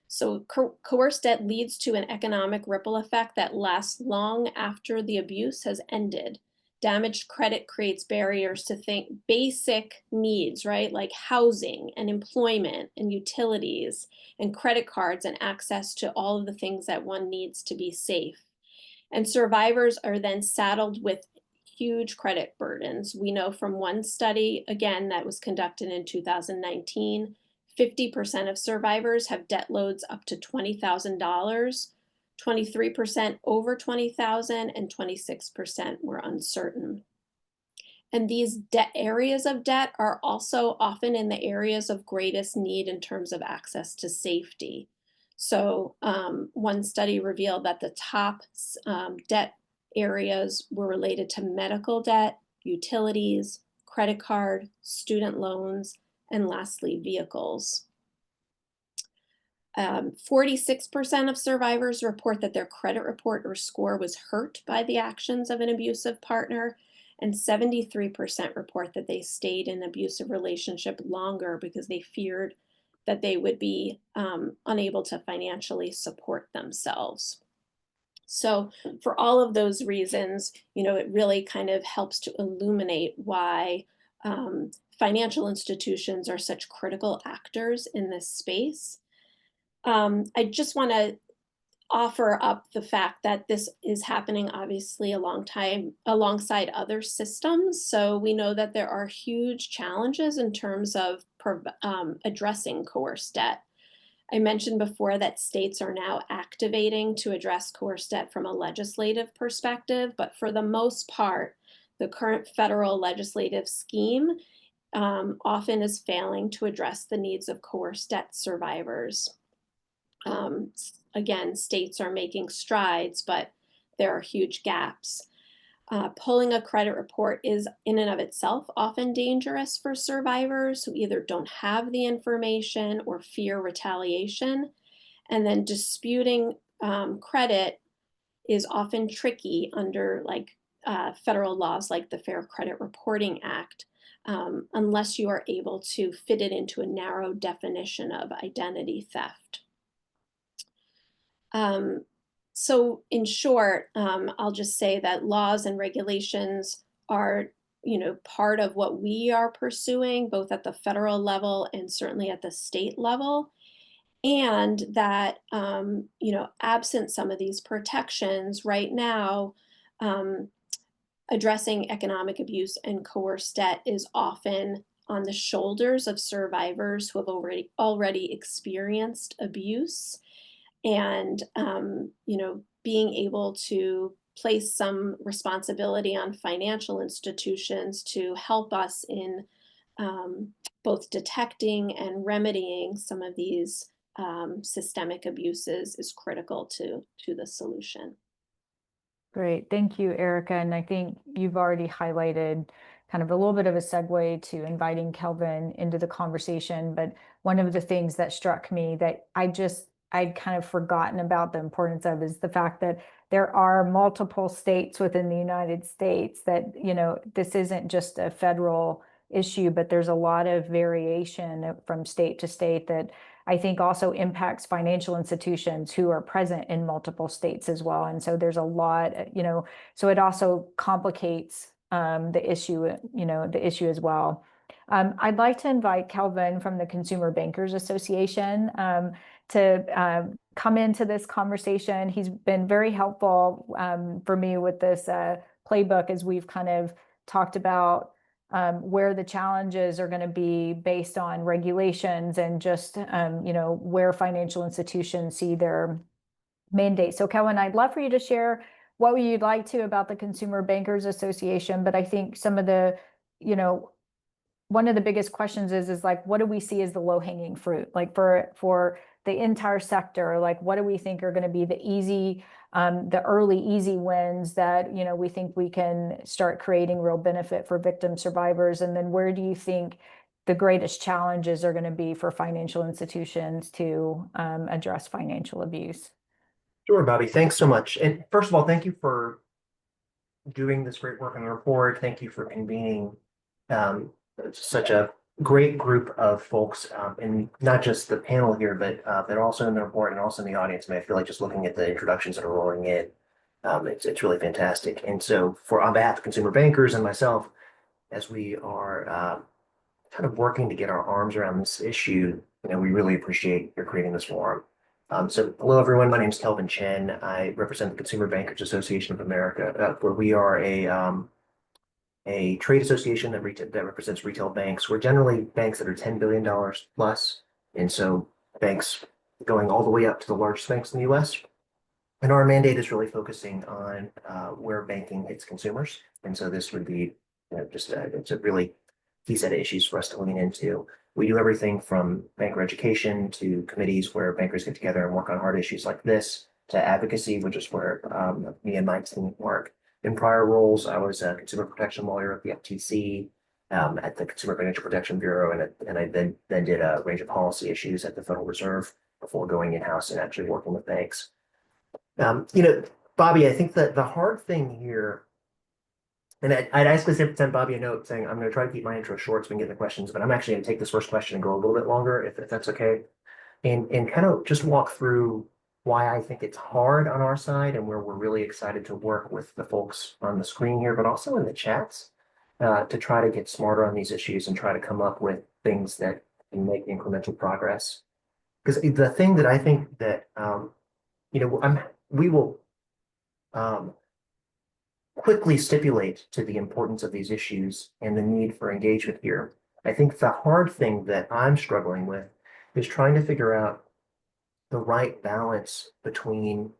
So coerced debt leads to an economic ripple effect that lasts long after the abuse has ended. Damaged credit creates barriers to basic needs, right? Like housing and employment and utilities and credit cards and access to all of the things that one needs to be safe. And survivors are then saddled with huge credit burdens. We know from one study, again, that was conducted in 2019, 50% of survivors have debt loads up to $20,000, 23% over 20,000, and 26% were uncertain. And these debt areas of debt are also often in the areas of greatest need in terms of access to safety. So one study revealed that the top debt areas were related to medical debt, utilities, credit card, student loans, and lastly, vehicles. 46% of survivors report that their credit report or score was hurt by the actions of an abusive partner, and 73% report that they stayed in an abusive relationship longer because they feared that they would be unable to financially support themselves. So for all of those reasons, it really kind of helps to illuminate why financial institutions are such critical actors in this space. I just want to offer up the fact that this is happening obviously alongside other systems. So we know that there are huge challenges in terms of addressing coerced debt. I mentioned before that states are now activating to address coerced debt from a legislative perspective, but for the most part, the current federal legislative scheme often is failing to address the needs of coerced debt survivors. Again, states are making strides, but there are huge gaps. Pulling a credit report is in and of itself often dangerous for survivors who either don't have the information or fear retaliation. And then disputing credit is often tricky under federal laws like the Fair Credit Reporting Act, unless you are able to fit it into a narrow definition of identity theft. So in short, I'll just say that laws and regulations are, part of what we are pursuing, both at the federal level and certainly at the state level. And that, absent some of these protections right now, addressing economic abuse and coerced debt is often on the shoulders of survivors who have already experienced abuse. And being able to place some responsibility on financial institutions to help us in both detecting and remedying some of these systemic abuses is critical to the solution. Great. Thank you, Erica. And I think you've already highlighted kind of a little bit of a segue to inviting Kelvin into the conversation. But one of the things that struck me that I'd kind of forgotten about the importance of is the fact that there are multiple states within the United States that, this isn't just a federal issue, but there's a lot of variation from state to state that I think also impacts financial institutions who are present in multiple states as well. And so there's a lot, so it also complicates the issue as well. I'd like to invite Kelvin from the Consumer Bankers Association to come into this conversation. He's been very helpful for me with this playbook as we've kind of talked about where the challenges are going to be based on regulations and just, where financial institutions see their mandate. So Kelvin, I'd love for you to share what you'd like to about the Consumer Bankers Association, but I think some of the, one of the biggest questions is like, what do we see as the low-hanging fruit? Like for the entire sector, like what do we think are going to be the early easy wins that, we think we can start creating real benefit for victim survivors? And then where do you think the greatest challenges are going to be for financial institutions to address financial abuse? Sure, Bobby. Thanks so much. And first of all, thank you for doing this great work on the report. Thank you for convening such a great group of folks, and not just the panel here, but also in the report and also in the audience. I mean, I feel like just looking at the introductions that are rolling in, it's really fantastic. And so on behalf of consumer bankers and myself, as we are kind of working to get our arms around this issue, we really appreciate your creating this forum. So hello, everyone. My name is Kelvin Chen. I represent the Consumer Bankers Association of America, where we are a trade association that represents retail banks. We're generally banks that are $10 billion plus. And so banks going all the way up to the largest banks in the US. And our mandate is really focusing on where banking hits consumers. And so this would be it's a really key set of issues for us to lean into. We do everything from banker education to committees where bankers get together and work on hard issues like this, to advocacy, which is where me and my team work. In prior roles, I was a consumer protection lawyer at the FTC, at the Consumer Financial Protection Bureau, and I then did a range of policy issues at the Federal Reserve before going in-house and actually working with banks. Bobby, I think that the hard thing here, and I'd actually sent Bobby a note saying I'm going to try to keep my intro short so we can get the questions, but I'm actually going to take this first question and go a little bit longer if that's okay, and kind of just walk through why I think it's hard on our side and where we're really excited to work with the folks on the screen here, but also in the chats, to try to get smarter on these issues and try to come up with things that can make incremental progress. Because the thing that I think that we will quickly stipulate to the importance of these issues and the need for engagement here. I think the hard thing that I'm struggling with is trying to figure out the right balance between,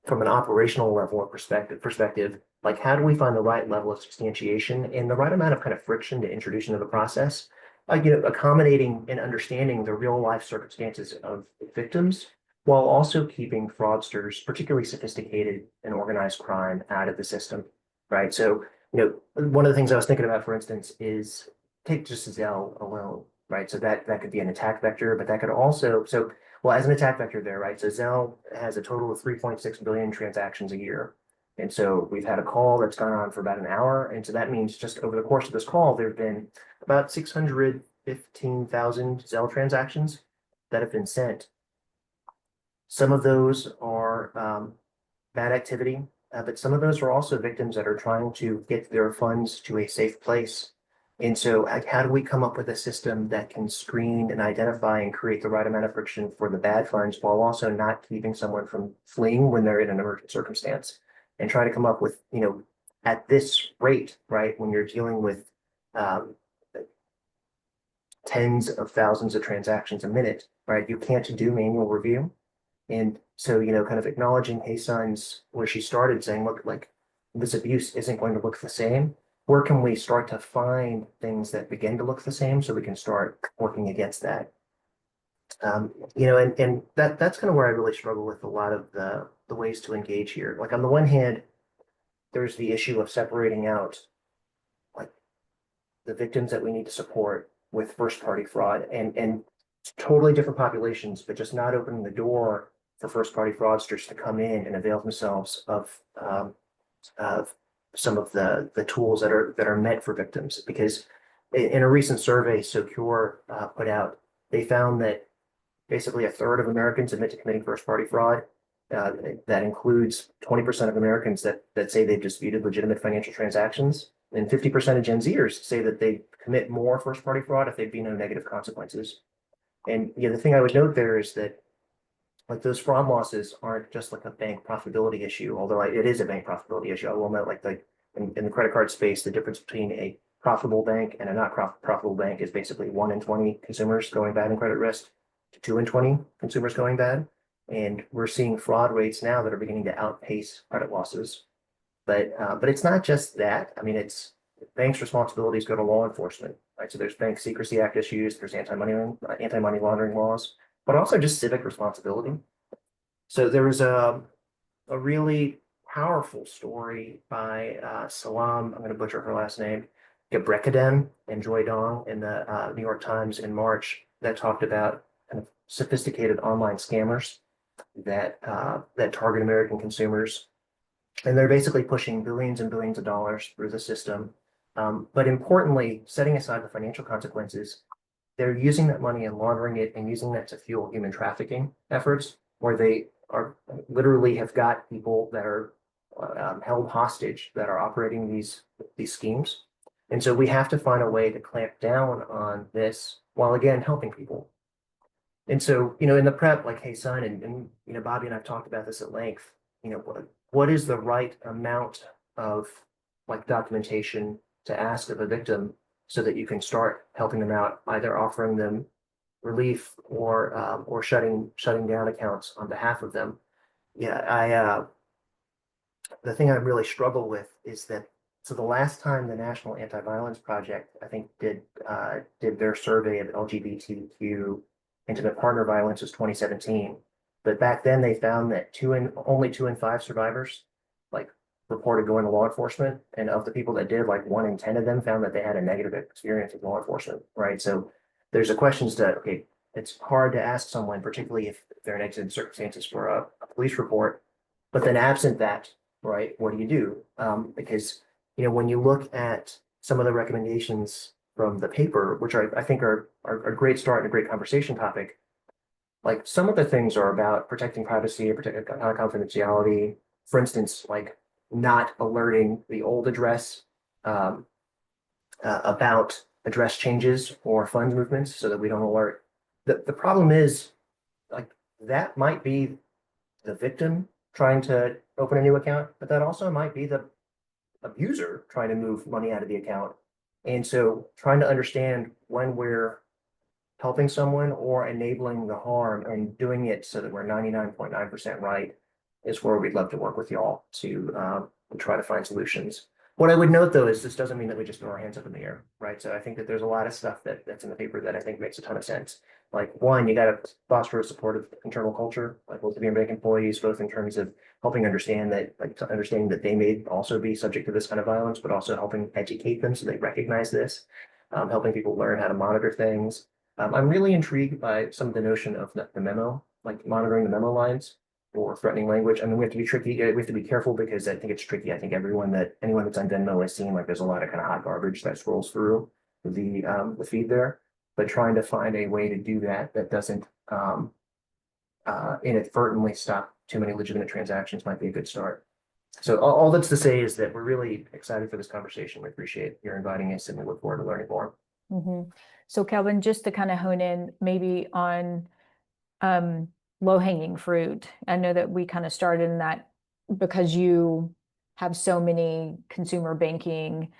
from an operational level of perspective, like how do we find the right level of substantiation and the right amount of kind of friction to introduce into the process, accommodating and understanding the real life circumstances of victims, while also keeping fraudsters, particularly sophisticated and organized crime, out of the system, right? So, one of the things I was thinking about, for instance, is take just Zelle alone, right? So that could be an attack vector, but that could also, as an attack vector there, right? So Zelle has a total of 3.6 billion transactions a year. And so we've had a call that's gone on for about an hour. And so that means just over the course of this call, there have been about 615,000 Zelle transactions that have been sent. Some of those are bad activity, but some of those are also victims that are trying to get their funds to a safe place. And so how do we come up with a system that can screen and identify and create the right amount of friction for the bad funds while also not keeping someone from fleeing when they're in an emergent circumstance, and try to come up with, at this rate, right, when you're dealing with tens of thousands of transactions a minute, right, you can't do manual review. And so, kind of acknowledging Hye Sun's, where she started saying, look, like this abuse isn't going to look the same. Where can we start to find things that begin to look the same so we can start working against that? And that's kind of where I really struggle with a lot of the ways to engage here. Like on the one hand, there's the issue of separating out like the victims that we need to support with first party fraud and totally different populations, but just not opening the door for first party fraudsters to come in and avail themselves of some of the tools that are meant for victims. Because in a recent survey Secure put out, they found that basically a third of Americans admit to committing first party fraud. That includes 20% of Americans that say they've disputed legitimate financial transactions, and 50% of Gen Zers say that they commit more first party fraud if there'd be no negative consequences. And the thing I would note there is that like those fraud losses aren't just like a bank profitability issue, although it is a bank profitability issue. I will note like in the credit card space, the difference between a profitable bank and a not profitable bank is basically 1 in 20 consumers going bad in credit risk to 2 in 20 consumers going bad. And we're seeing fraud rates now that are beginning to outpace credit losses. But it's not just that. I mean, it's banks' responsibilities go to law enforcement, right? So there's Bank Secrecy Act issues, there's anti-money laundering laws, but also just civic responsibility. So there was a really powerful story by Salam, I'm going to butcher her last name, Gebrekadem and Joy Dong in the New York Times in March that talked about kind of sophisticated online scammers that target American consumers. And they're basically pushing billions and billions of dollars through the system. But importantly, setting aside the financial consequences, they're using that money and laundering it and using that to fuel human trafficking efforts, where they are literally have got people that are held hostage that are operating these schemes. And so we have to find a way to clamp down on this while again helping people. And so, in the prep, like, hey, son, and Bobby and I've talked about this at length, what is the right amount of like documentation to ask of a victim so that you can start helping them out, either offering them relief or shutting down accounts on behalf of them. Yeah, the thing I really struggle with is that so the last time the National Anti-Violence Project, I think, did their survey of LGBTQ intimate partner violence was 2017. But back then they found that only 2 in 5 survivors like reported going to law enforcement. And of the people that did, like 1 in 10 of them found that they had a negative experience with law enforcement, right? So there's a question that, okay, it's hard to ask someone, particularly if they're in exigent circumstances for a police report. But then absent that, right, what do you do? Because, when you look at some of the recommendations from the paper, which I think are a great start and a great conversation topic, like some of the things are about protecting privacy, protecting confidentiality. For instance, like not alerting the old address about address changes or fund movements so that we don't alert. The problem is, like, that might be the victim trying to open a new account, but that also might be the abuser trying to move money out of the account. And so trying to understand when we're helping someone or enabling the harm and doing it so that we're 99.9% right is where we'd love to work with y'all to try to find solutions. What I would note, though, is this doesn't mean that we just throw our hands up in the air, right? So I think that there's a lot of stuff that's in the paper that I think makes a ton of sense. Like, one, you got to foster a supportive internal culture, like both of your bank employees, both in terms of helping understand that, like, understanding that they may also be subject to this kind of violence, but also helping educate them so they recognize this, helping people learn how to monitor things. I'm really intrigued by some of the notion of the memo, like monitoring the memo lines or threatening language. I mean, we have to be tricky. We have to be careful because I think it's tricky. I think anyone that's on Venmo has seen, like, there's a lot of kind of hot garbage that scrolls through the feed there. But trying to find a way to do that doesn't inadvertently stop too many legitimate transactions might be a good start. So all that's to say is that we're really excited for this conversation. We appreciate your inviting us, and we look forward to learning more. Mm-hmm. So Kelvin, just to kind of hone in maybe on low-hanging fruit. I know that we kind of started in that because you have so many consumer banking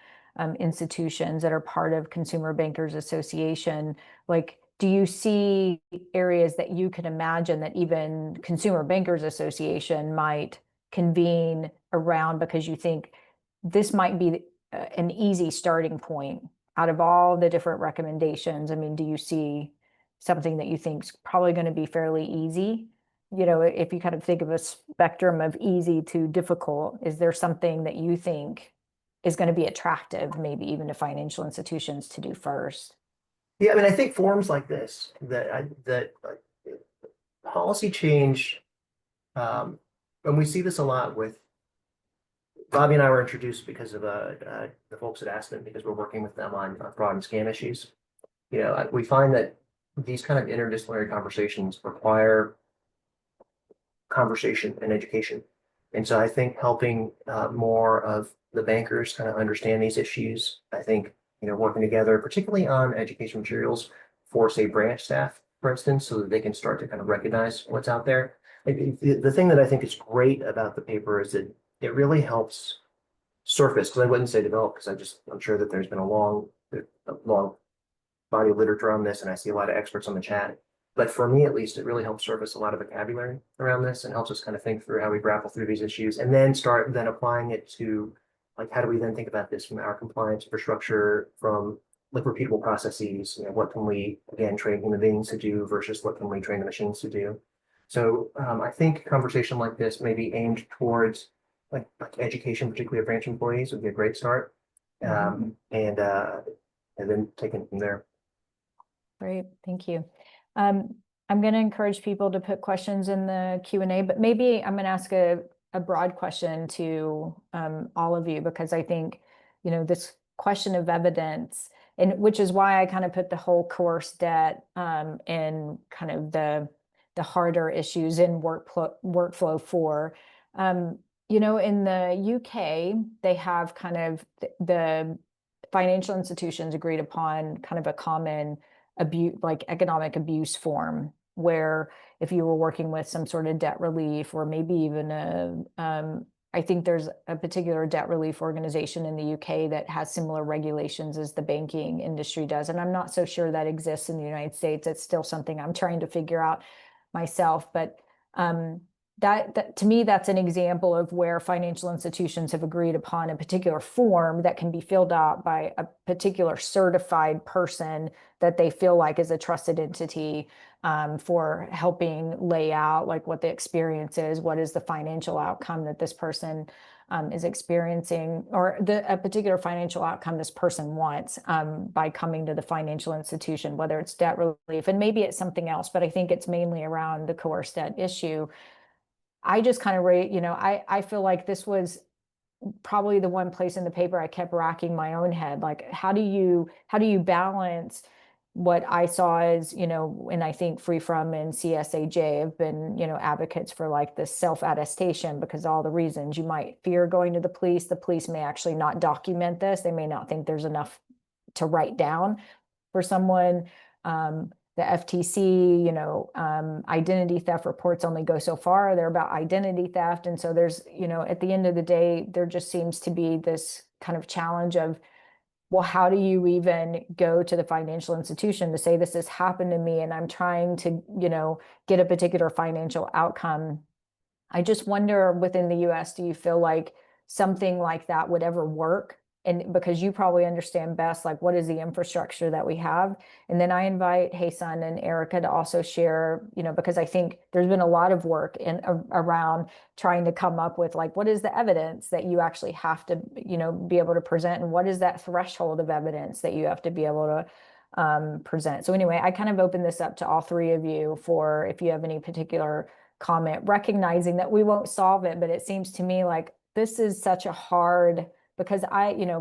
institutions that are part of Consumer Bankers Association. Like, do you see areas that you can imagine that even Consumer Bankers Association might convene around because you think this might be an easy starting point out of all the different recommendations? I mean, do you see something that you think is probably going to be fairly easy? If you kind of think of a spectrum of easy to difficult, is there something that you think is going to be attractive, maybe even to financial institutions to do first? Yeah, I mean, I think forums like this, that policy change, and we see this a lot with Bobby and I were introduced because of the folks at Aspen, because we're working with them on fraud and scam issues. We find that these kind of interdisciplinary conversations require conversation and education. And so I think helping more of the bankers kind of understand these issues, I think, working together, particularly on education materials for, say, branch staff, for instance, so that they can start to kind of recognize what's out there. The thing that I think is great about the paper is that it really helps surface, because I wouldn't say develop, because I'm sure that there's been a long body of literature on this, and I see a lot of experts on the chat. But for me, at least, it really helps surface a lot of vocabulary around this and helps us kind of think through how we grapple through these issues, and then start applying it to, like, how do we then think about this from our compliance infrastructure, from like repeatable processes? What can we, again, train human beings to do versus what can we train the machines to do? So I think a conversation like this may be aimed towards like education, particularly of branch employees, would be a great start, and then taking it from there. Great, thank you. I'm going to encourage people to put questions in the Q&A, but maybe I'm going to ask a broad question to all of you, because I think, this question of evidence, and which is why I kind of put the whole course debt and kind of the harder issues in workflow for. In the UK, they have kind of the financial institutions agreed upon kind of a common abuse, like economic abuse form, where if you were working with some sort of debt relief or maybe even I think there's a particular debt relief organization in the UK that has similar regulations as the banking industry does. And I'm not so sure that exists in the United States. It's still something I'm trying to figure out myself. But that to me, that's an example of where financial institutions have agreed upon a particular form that can be filled out by a particular certified person that they feel like is a trusted entity for helping lay out like what the experience is, what is the financial outcome that this person is experiencing, or a particular financial outcome this person wants by coming to the financial institution, whether it's debt relief, and maybe it's something else, but I think it's mainly around the coerced debt issue. I just kind of I feel like this was probably the one place in the paper I kept racking my own head. Like, how do you balance what I saw as, and I think FreeFrom and CSAJ have been, advocates for like this self-attestation, because all the reasons you might fear going to the police may actually not document this. They may not think there's enough to write down for someone. The FTC, identity theft reports only go so far. They're about identity theft. And so there's, at the end of the day, there just seems to be this kind of challenge of, well, how do you even go to the financial institution to say this has happened to me and I'm trying to, get a particular financial outcome? I just wonder, within the US, do you feel like something like that would ever work? And because you probably understand best, like, what is the infrastructure that we have? And then I invite Hye Sun and Erica to also share, because I think there's been a lot of work around trying to come up with like, what is the evidence that you actually have to, be able to present? And what is that threshold of evidence that you have to be able to present? So anyway, I kind of open this up to all three of you for if you have any particular comment, recognizing that we won't solve it, but it seems to me like this is such a hard, because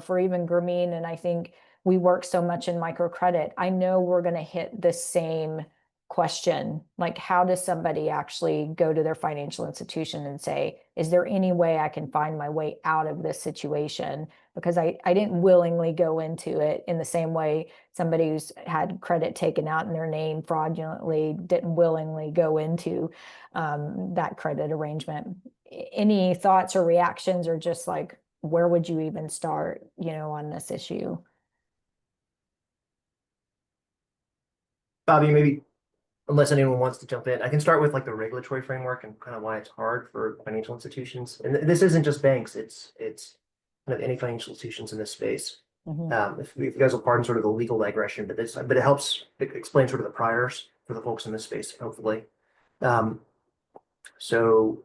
for even Grameen, and I think we work so much in microcredit, I know we're going to hit the same question. Like, how does somebody actually go to their financial institution and say, is there any way I can find my way out of this situation? Because I didn't willingly go into it in the same way somebody who's had credit taken out in their name fraudulently didn't willingly go into that credit arrangement. Any thoughts or reactions, or just like, where would you even start, on this issue? Bobby, maybe, unless anyone wants to jump in, I can start with like the regulatory framework and kind of why it's hard for financial institutions. And this isn't just banks, it's kind of any financial institutions in this space. If you guys will pardon sort of the legal digression, but it helps explain sort of the priors for the folks in this space, hopefully. So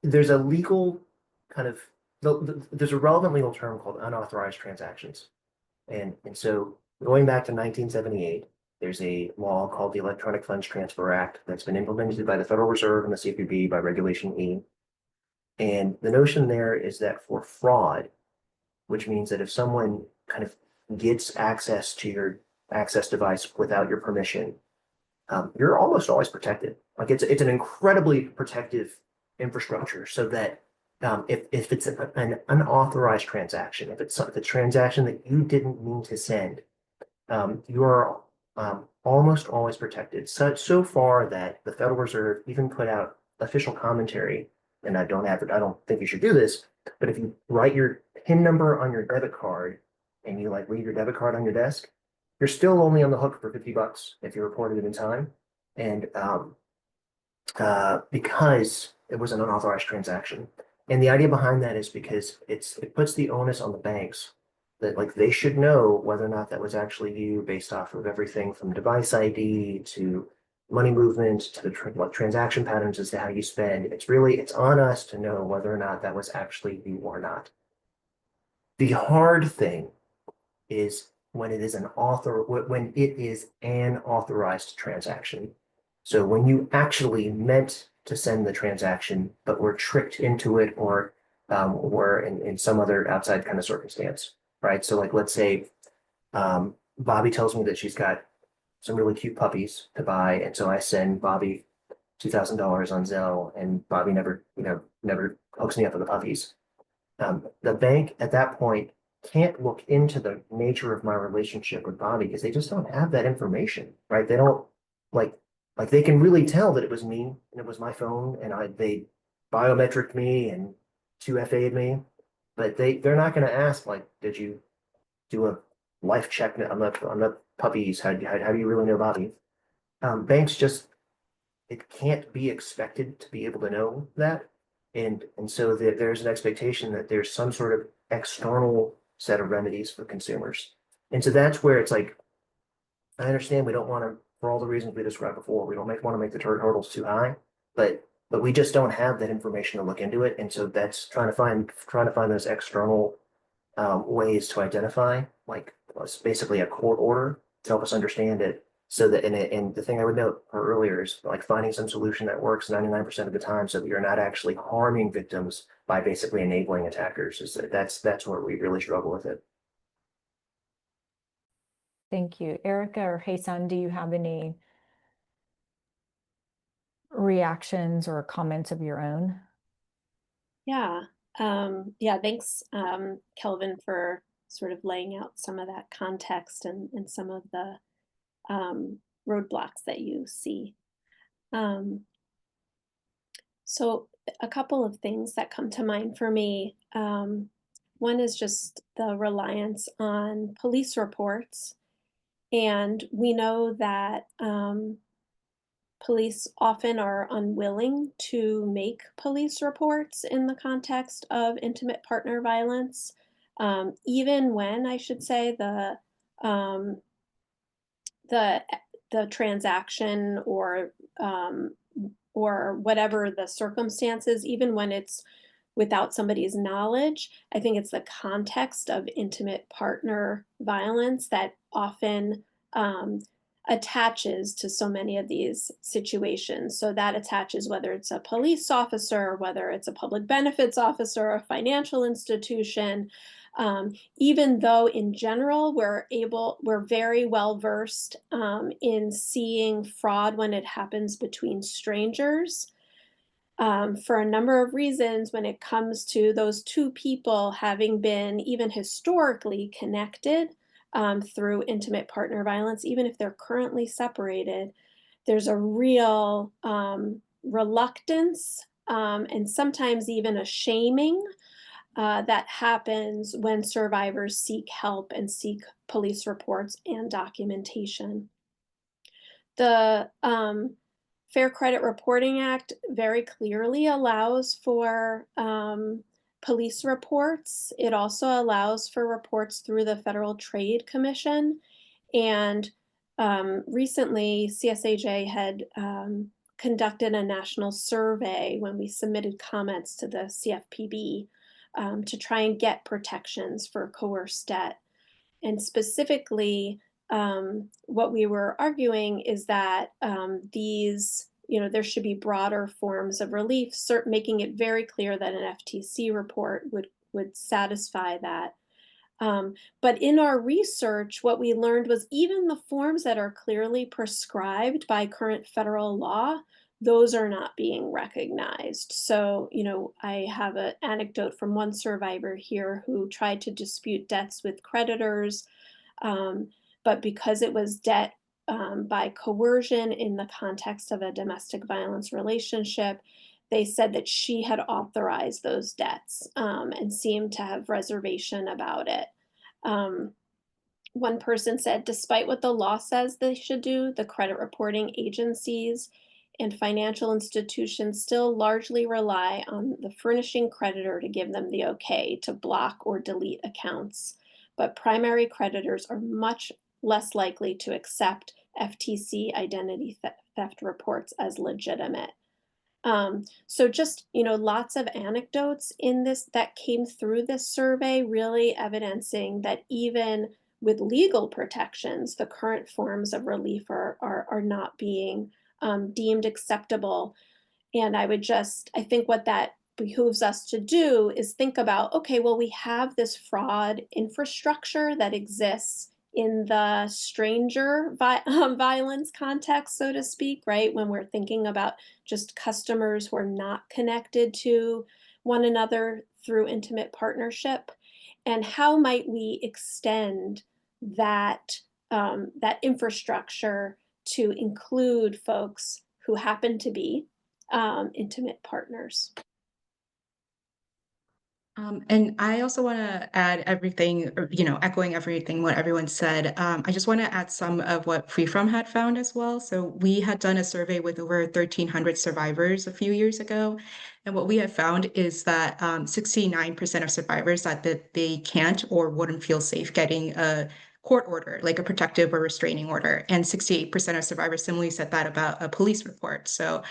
there's a legal kind of, there's a relevant legal term called unauthorized transactions. And so going back to 1978, there's a law called the Electronic Funds Transfer Act that's been implemented by the Federal Reserve and the CFPB by Regulation E. And the notion there is that for fraud, which means that if someone kind of gets access to your access device without your permission, you're almost always protected. Like, it's an incredibly protective infrastructure, so that if it's an unauthorized transaction, if it's a transaction that you didn't mean to send, you are almost always protected. So far that the Federal Reserve even put out official commentary, and I don't think you should do this, but if you write your PIN number on your debit card and you like leave your debit card on your desk, you're still only on the hook for $50 if you reported it in time. And because it was an unauthorized transaction. And the idea behind that is because it puts the onus on the banks that like they should know whether or not that was actually you, based off of everything from device ID to money movement to the transaction patterns as to how you spend. It's on us to know whether or not that was actually you or not. The hard thing is when it is an authorized transaction. So when you actually meant to send the transaction, but were tricked into it, or were in some other outside kind of circumstance, right? So like, let's say Bobby tells me that she's got some really cute puppies to buy, and so I send Bobby $2,000 on Zelle, and Bobby never hooks me up with the puppies. The bank at that point can't look into the nature of my relationship with Bobby because they just don't have that information, right? They don't, like, like they can really tell that it was me and it was my phone and they biometric me and 2FA'd me, but they're not going to ask like, did you do a life check on the puppies? How do you really know Bobby? Banks just, it can't be expected to be able to know that. And so there's an expectation that there's some sort of external set of remedies for consumers. And so that's where it's like, I understand we don't want to, for all the reasons we described before, we don't want to make the hurdles too high, but we just don't have that information to look into it. And so that's trying to find those external ways to identify, like basically a court order to help us understand it. So that, and the thing I would note earlier is like finding some solution that works 99% of the time so that you're not actually harming victims by basically enabling attackers. That's where we really struggle with it. Thank you. Erica or Hye Sun, do you have any reactions or comments of your own? Yeah. Yeah, thanks, Kelvin, for sort of laying out some of that context and some of the roadblocks that you see. So a couple of things that come to mind for me. One is just the reliance on police reports. And we know that police often are unwilling to make police reports in the context of intimate partner violence, even when, I should say, um, the the transaction or whatever the circumstances, even when it's without somebody's knowledge. I think it's the context of intimate partner violence that often attaches to so many of these situations. So that attaches whether it's a police officer, whether it's a public benefits officer, a financial institution, even though in general we're very well versed in seeing fraud when it happens between strangers. For a number of reasons, when it comes to those two people having been even historically connected through intimate partner violence, even if they're currently separated, there's a real reluctance and sometimes even a shaming that happens when survivors seek help and seek police reports and documentation. The Fair Credit Reporting Act very clearly allows for police reports. It also allows for reports through the Federal Trade Commission. And recently, CSAJ had conducted a national survey when we submitted comments to the CFPB to try and get protections for coerced debt. And specifically, what we were arguing is that there should be broader forms of relief, making it very clear that an FTC report would satisfy that. But in our research, what we learned was even the forms that are clearly prescribed by current federal law, those are not being recognized. So, I have an anecdote from one survivor here who tried to dispute debts with creditors, but because it was debt by coercion in the context of a domestic violence relationship, they said that she had authorized those debts and seemed to have reservation about it. One person said, despite what the law says they should do, the credit reporting agencies and financial institutions still largely rely on the furnishing creditor to give them the okay to block or delete accounts. But primary creditors are much less likely to accept FTC identity theft reports as legitimate. So just, lots of anecdotes in this that came through this survey, really evidencing that even with legal protections, the current forms of relief are not being deemed acceptable. And I think what that behooves us to do is think about, okay, well, we have this fraud infrastructure that exists in the stranger violence context, so to speak, right? When we're thinking about just customers who are not connected to one another through intimate partnership. And how might we extend that infrastructure to include folks who happen to be intimate partners. And I also want to add everything, echoing everything what everyone said. I just want to add some of what FreeFrom had found as well. So we had done a survey with over 1,300 survivors a few years ago. And what we have found is that 69% of survivors that they can't or wouldn't feel safe getting a court order, like a protective or restraining order. And 68% of survivors similarly said that about a police report. So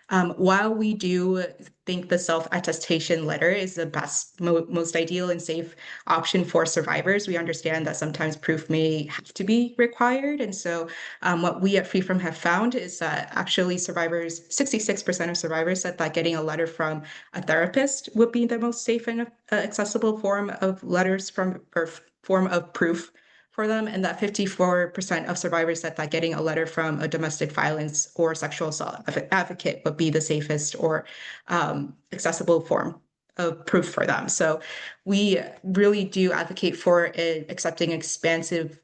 while we do think the self-attestation letter is the best, most ideal and safe option for survivors, we understand that sometimes proof may have to be required. And so what we at FreeFrom have found is that actually 66% of survivors said that getting a letter from a therapist would be the most safe and accessible form of letters from, or form of proof for them, and that 54% of survivors said that getting a letter from a domestic violence or sexual assault advocate would be the safest or accessible form of proof for them. So we really do advocate for accepting expansive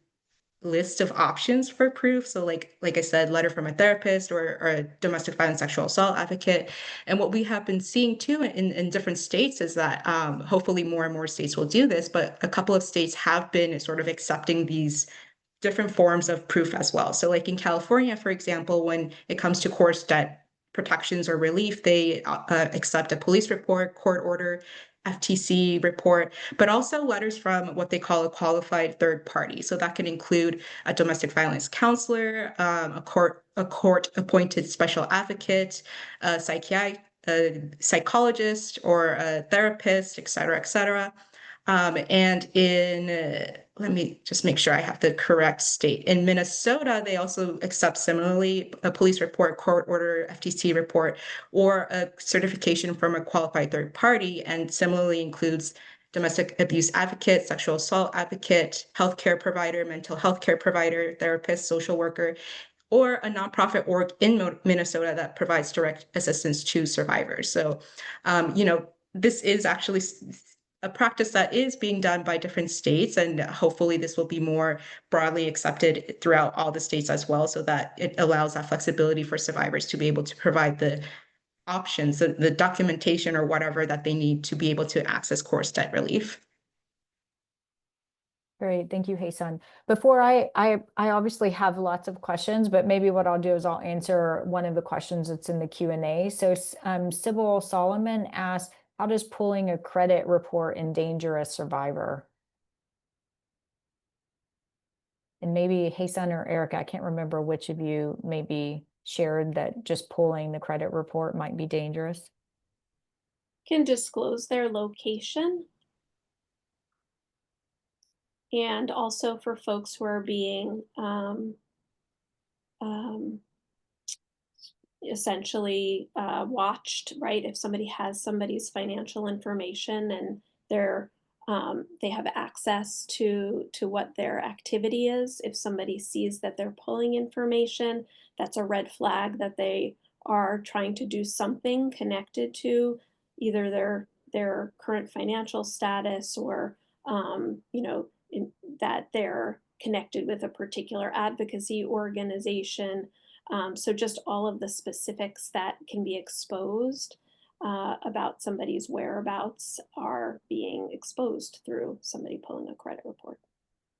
list of options for proof. So like I said, letter from a therapist or a domestic violence sexual assault advocate. And what we have been seeing too in different states is that hopefully more and more states will do this, but a couple of states have been sort of accepting these different forms of proof as well. So like in California, for example, when it comes to coerced debt protections or relief, they accept a police report, court order, FTC report, but also letters from what they call a qualified third party. So that can include a domestic violence counselor, a court appointed special advocate, a psychologist, or a therapist, et cetera, et cetera. And let me just make sure I have the correct state. In Minnesota, they also accept similarly a police report, court order, FTC report, or a certification from a qualified third party, and similarly includes domestic abuse advocate, sexual assault advocate, healthcare provider, mental health care provider, therapist, social worker, or a nonprofit org in Minnesota that provides direct assistance to survivors. So, this is actually a practice that is being done by different states, and hopefully this will be more broadly accepted throughout all the states as well, so that it allows that flexibility for survivors to be able to provide the options, the documentation or whatever that they need to be able to access coerced debt relief. Great, thank you, Hye Sun. Before I obviously have lots of questions, but maybe what I'll do is I'll answer one of the questions that's in the Q&A. So Sybil Solomon asked, how does pulling a credit report endanger a survivor? And maybe Hye Sun or Erica, I can't remember which of you maybe shared that just pulling the credit report might be dangerous. Can disclose their location. And also for folks who are being essentially watched, right? If somebody has somebody's financial information and they have access to what their activity is, if somebody sees that they're pulling information, that's a red flag that they are trying to do something connected to either their current financial status or that they're connected with a particular advocacy organization. So just all of the specifics that can be exposed about somebody's whereabouts are being exposed through somebody pulling a credit report.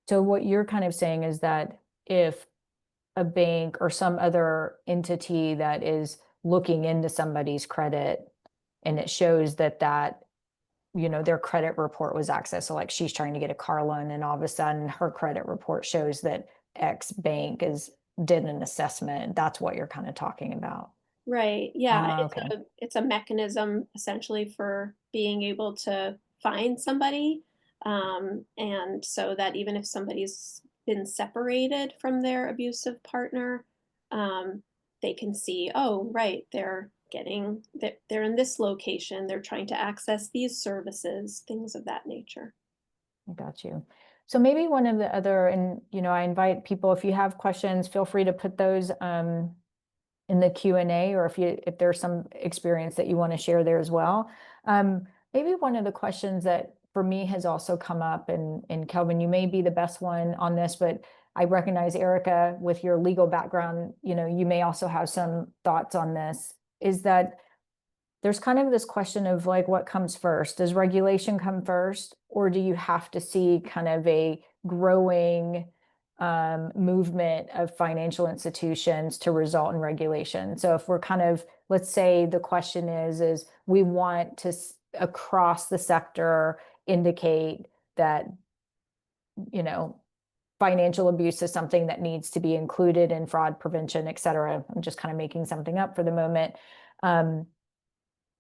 So what you're kind of saying is that if a bank or some other entity that is looking into somebody's credit and it shows that their credit report was accessed. So like she's trying to get a car loan and all of a sudden her credit report shows that X bank did an assessment. That's what you're kind of talking about. Right. Yeah. Okay. It's a mechanism essentially for being able to find somebody. And so that even if somebody's been separated from their abusive partner, they can see, oh, right, they're in this location, they're trying to access these services, things of that nature. I got you. So maybe one of the other, and I invite people, if you have questions, feel free to put those in the Q&A, or if there's some experience that you want to share there as well. Maybe one of the questions that for me has also come up, and Kelvin, you may be the best one on this, but I recognize Erica, with your legal background, you know, you may also have some thoughts on this, is that there's kind of this question of like, what comes first? Does regulation come first, or do you have to see kind of a growing movement of financial institutions to result in regulation? So if we're kind of, let's say the question is we want to, across the sector, indicate that, you know, financial abuse is something that needs to be included in fraud prevention, et cetera. I'm just kind of making something up for the moment.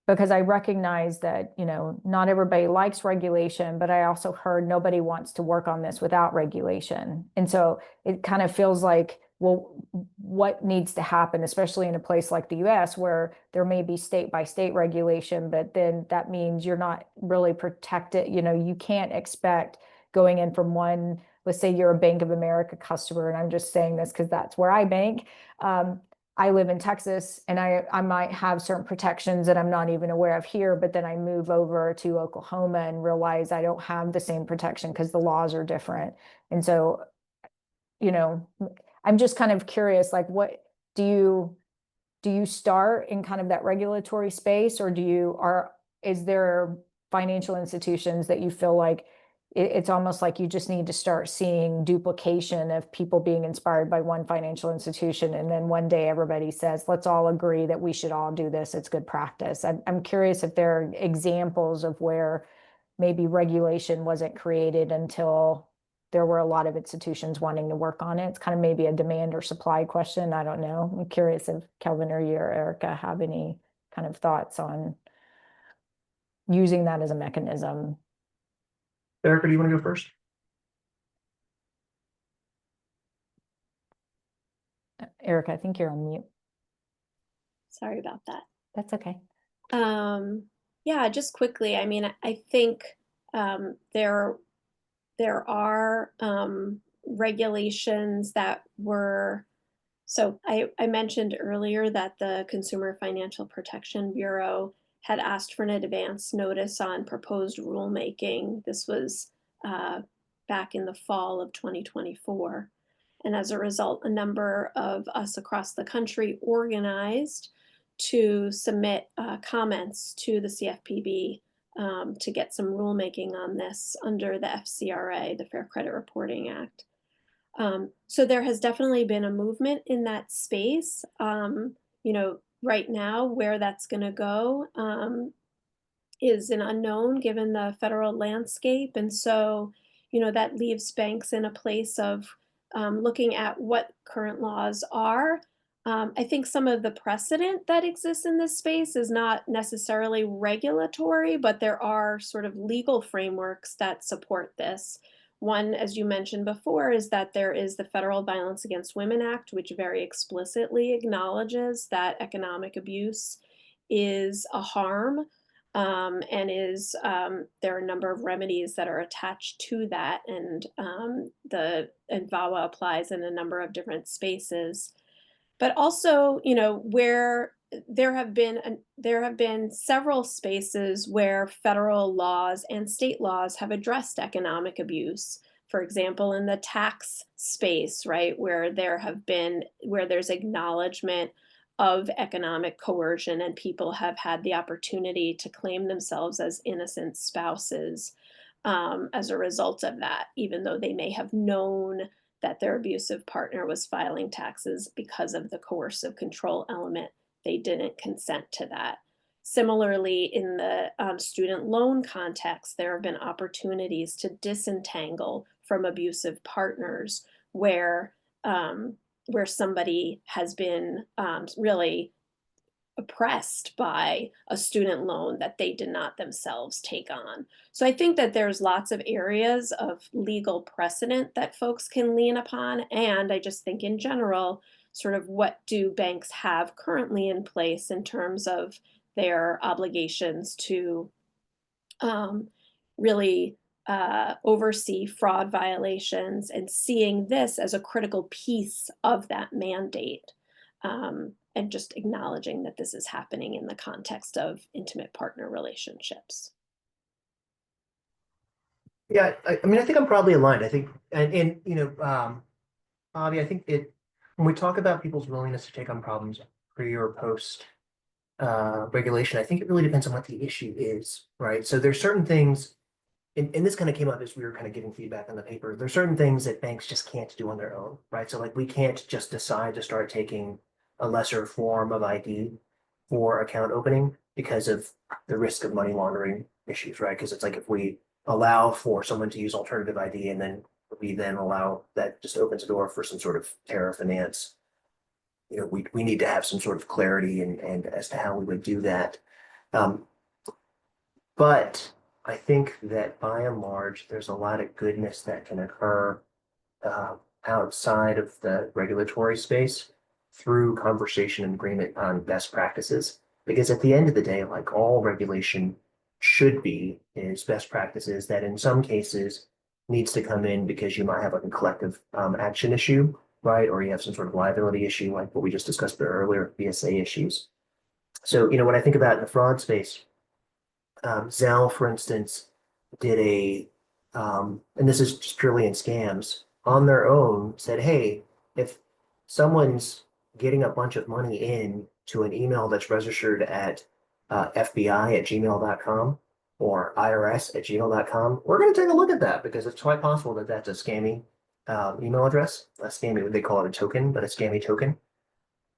Because I recognize that, you know, not everybody likes regulation, but I also heard nobody wants to work on this without regulation. And so it kind of feels like, well, what needs to happen, especially in a place like the US, where there may be state by state regulation, but then that means you're not really protected. You know, you can't expect going in from one, let's say you're a Bank of America customer, and I'm just saying this because that's where I bank. I live in Texas, and I might have certain protections that I'm not even aware of here, but then I move over to Oklahoma and realize I don't have the same protection because the laws are different. And so, you know, I'm just kind of curious, like, what do you start in kind of that regulatory space, or is there financial institutions that you feel like it's almost like you just need to start seeing duplication of people being inspired by one financial institution, and then one day everybody says, let's all agree that we should all do this, it's good practice. I'm curious if there are examples of where maybe regulation wasn't created until there were a lot of institutions wanting to work on it. It's kind of maybe a demand or supply question. I don't know. I'm curious if Kelvin or you or Erica have any kind of thoughts on using that as a mechanism. Erica, do you want to go first? Erica, I think you're on mute. Sorry about that. That's okay. Yeah, just quickly, I mean, I think there are regulations that were, so I mentioned earlier that the Consumer Financial Protection Bureau had asked for an advance notice on proposed rulemaking. This was back in the fall of 2024. And as a result, a number of us across the country organized to submit comments to the CFPB to get some rulemaking on this under the FCRA, the Fair Credit Reporting Act. So there has definitely been a movement in that space. You know, right now, where that's going to go is an unknown given the federal landscape. And so, you know, that leaves banks in a place of looking at what current laws are. I think some of the precedent that exists in this space is not necessarily regulatory, but there are sort of legal frameworks that support this. One, as you mentioned before, is that there is the Federal Violence Against Women Act, which very explicitly acknowledges that economic abuse is a harm, and there are a number of remedies that are attached to that, and VAWA applies in a number of different spaces. But also, you know, where there have been several spaces where federal laws and state laws have addressed economic abuse. For example, in the tax space, right, where there's acknowledgement of economic coercion and people have had the opportunity to claim themselves as innocent spouses as a result of that, even though they may have known that their abusive partner was filing taxes because of the coercive control element. They didn't consent to that. Similarly, in the student loan context, there have been opportunities to disentangle from abusive partners where somebody has been really oppressed by a student loan that they did not themselves take on. So I think that there's lots of areas of legal precedent that folks can lean upon. And I just think in general, sort of what do banks have currently in place in terms of their obligations to really oversee fraud violations, and seeing this as a critical piece of that mandate. And just acknowledging that this is happening in the context of intimate partner relationships. Yeah, I mean, I think I'm probably aligned. I think, and you know, Bobby, I think when we talk about people's willingness to take on problems pre or post regulation, I think it really depends on what the issue is, right? So there's certain things, and this kind of came up as we were kind of giving feedback on the paper. There's certain things that banks just can't do on their own, right? So like we can't just decide to start taking a lesser form of ID for account opening because of the risk of money laundering issues, right? Because it's like if we allow for someone to use alternative ID and then we then allow that just opens a door for some sort of terror finance. You know, we need to have some sort of clarity and as to how we would do that. Um, but I think that by and large, there's a lot of goodness that can occur uh, outside of the regulatory space through conversation and agreement on best practices. Because at the end of the day, like all regulation should be, is best practices that in some cases needs to come in because you might have like a collective action issue, right? Or you have some sort of liability issue, like what we just discussed earlier, BSA issues. So, you know, when I think about in the fraud space, Zelle, for instance, did and this is just purely in scams, on their own said, hey, if someone's getting a bunch of money in to an email that's registered at FBI@gmail.com or IRS@gmail.com, we're going to take a look at that because it's quite possible that that's a scammy email address, a scammy, they call it a token, but a scammy token.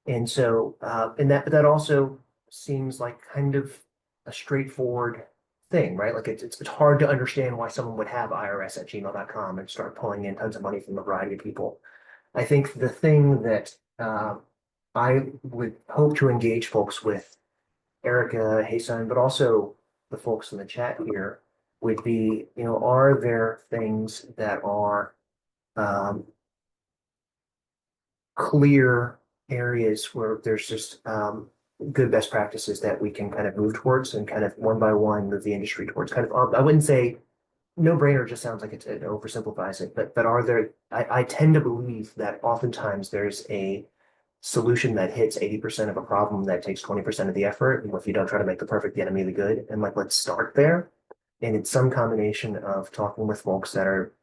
And so, and that also seems like kind of a straightforward thing, right? Like it's hard to understand why someone would have IRS@gmail.com and start pulling in tons of money from a variety of people. I think the thing that I would hope to engage folks with, Erica, Hye Sun, but also the folks in the chat here, would be, you know, are there things that are clear areas where there's just good best practices that we can kind of move towards and kind of one by one move the industry towards kind of, I wouldn't say no brainer just sounds like it oversimplifies it, but are there, I tend to believe that oftentimes there's a solution that hits 80% of a problem that takes 20% of the effort. And if you don't try to make the perfect the enemy of the good, and like, let's start there. And it's some combination of talking with folks that are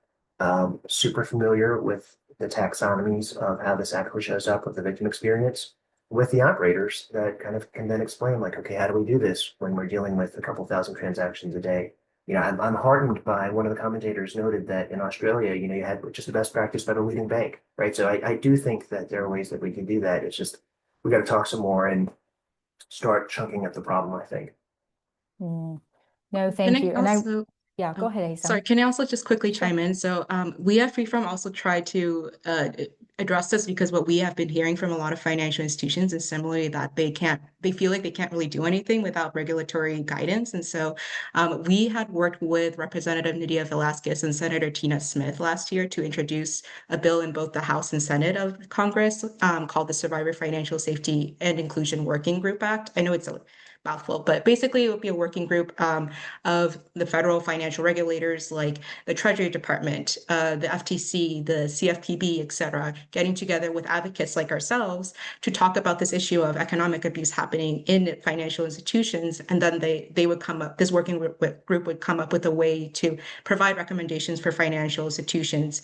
super familiar with the taxonomies of how this actually shows up with the victim experience, with the operators that kind of can then explain like, okay, how do we do this when we're dealing with a couple thousand transactions a day? You know, I'm heartened by one of the commentators noted that in Australia, you know, you had just the best practice by the leading bank, right? So I do think that there are ways that we can do that. It's just, we got to talk some more and start chunking up the problem, I think. No, Can thank I you. And also, yeah, go ahead, sorry, Hasan. can I also just quickly Sure. chime in? So we at FreeFrom also try to address this because what we have been hearing from a lot of financial institutions is similarly that they feel like they can't really do anything without regulatory guidance. And so we had worked with Representative Nydia Velasquez and Senator Tina Smith last year to introduce a bill in both the House and Senate of Congress called the Survivor Financial Safety and Inclusion Working Group Act. I know it's a mouthful, but basically it would be a working group of the federal financial regulators like the Treasury Department, the FTC, the CFPB, et cetera, getting together with advocates like ourselves to talk about this issue of economic abuse happening in financial institutions. And then they would come up, this working group would come up with a way to provide recommendations for financial institutions,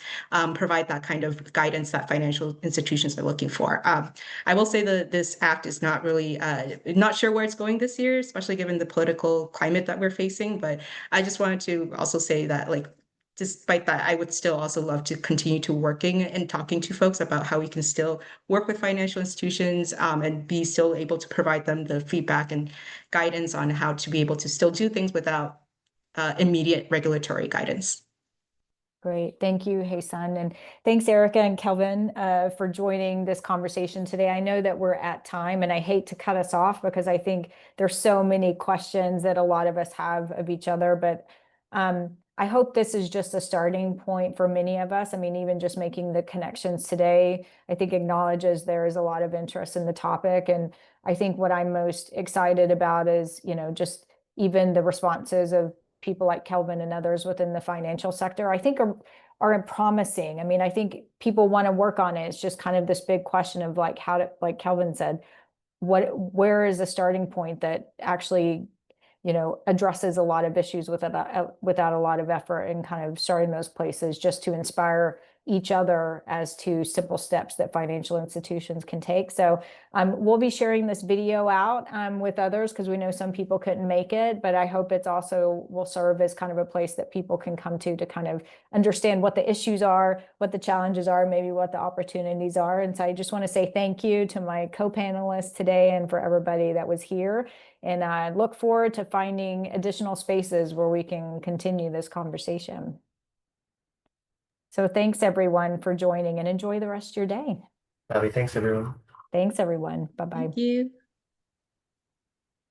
provide that kind of guidance that financial institutions are looking for. I will say that this act is not really, not sure where it's going this year, especially given the political climate that we're facing. But I just wanted to also say that, like, despite that, I would still also love to continue to working and talking to folks about how we can still work with financial institutions and be still able to provide them the feedback and guidance on how to be able to still do things without immediate regulatory guidance. Great. Thank you, Hasan. And thanks, Erica and Kelvin, for joining this conversation today. I know that we're at time and I hate to cut us off because I think there's so many questions that a lot of us have of each other, but I hope this is just a starting point for many of us. I mean, even just making the connections today, I think acknowledges there is a lot of interest in the topic. And I think what I'm most excited about is, you know, just even the responses of people like Kelvin and others within the financial sector, I think are promising. I mean, I think people want to work on it. It's just kind of this big question of like how to, like Kelvin said, where is the starting point that actually, you know, addresses a lot of issues without a lot of effort and kind of starting those places just to inspire each other as to simple steps that financial institutions can take. So we'll be sharing this video out with others because we know some people couldn't make it, but I hope it's also will serve as kind of a place that people can come to kind of understand what the issues are, what the challenges are, maybe what the opportunities are. And so I just want to say thank you to my co-panelists today and for everybody that was here. And I look forward to finding additional spaces where we can continue this conversation. So thanks everyone for joining and enjoy the rest of your day. Bobby, thanks everyone. Thanks everyone. Bye-bye. Thank you.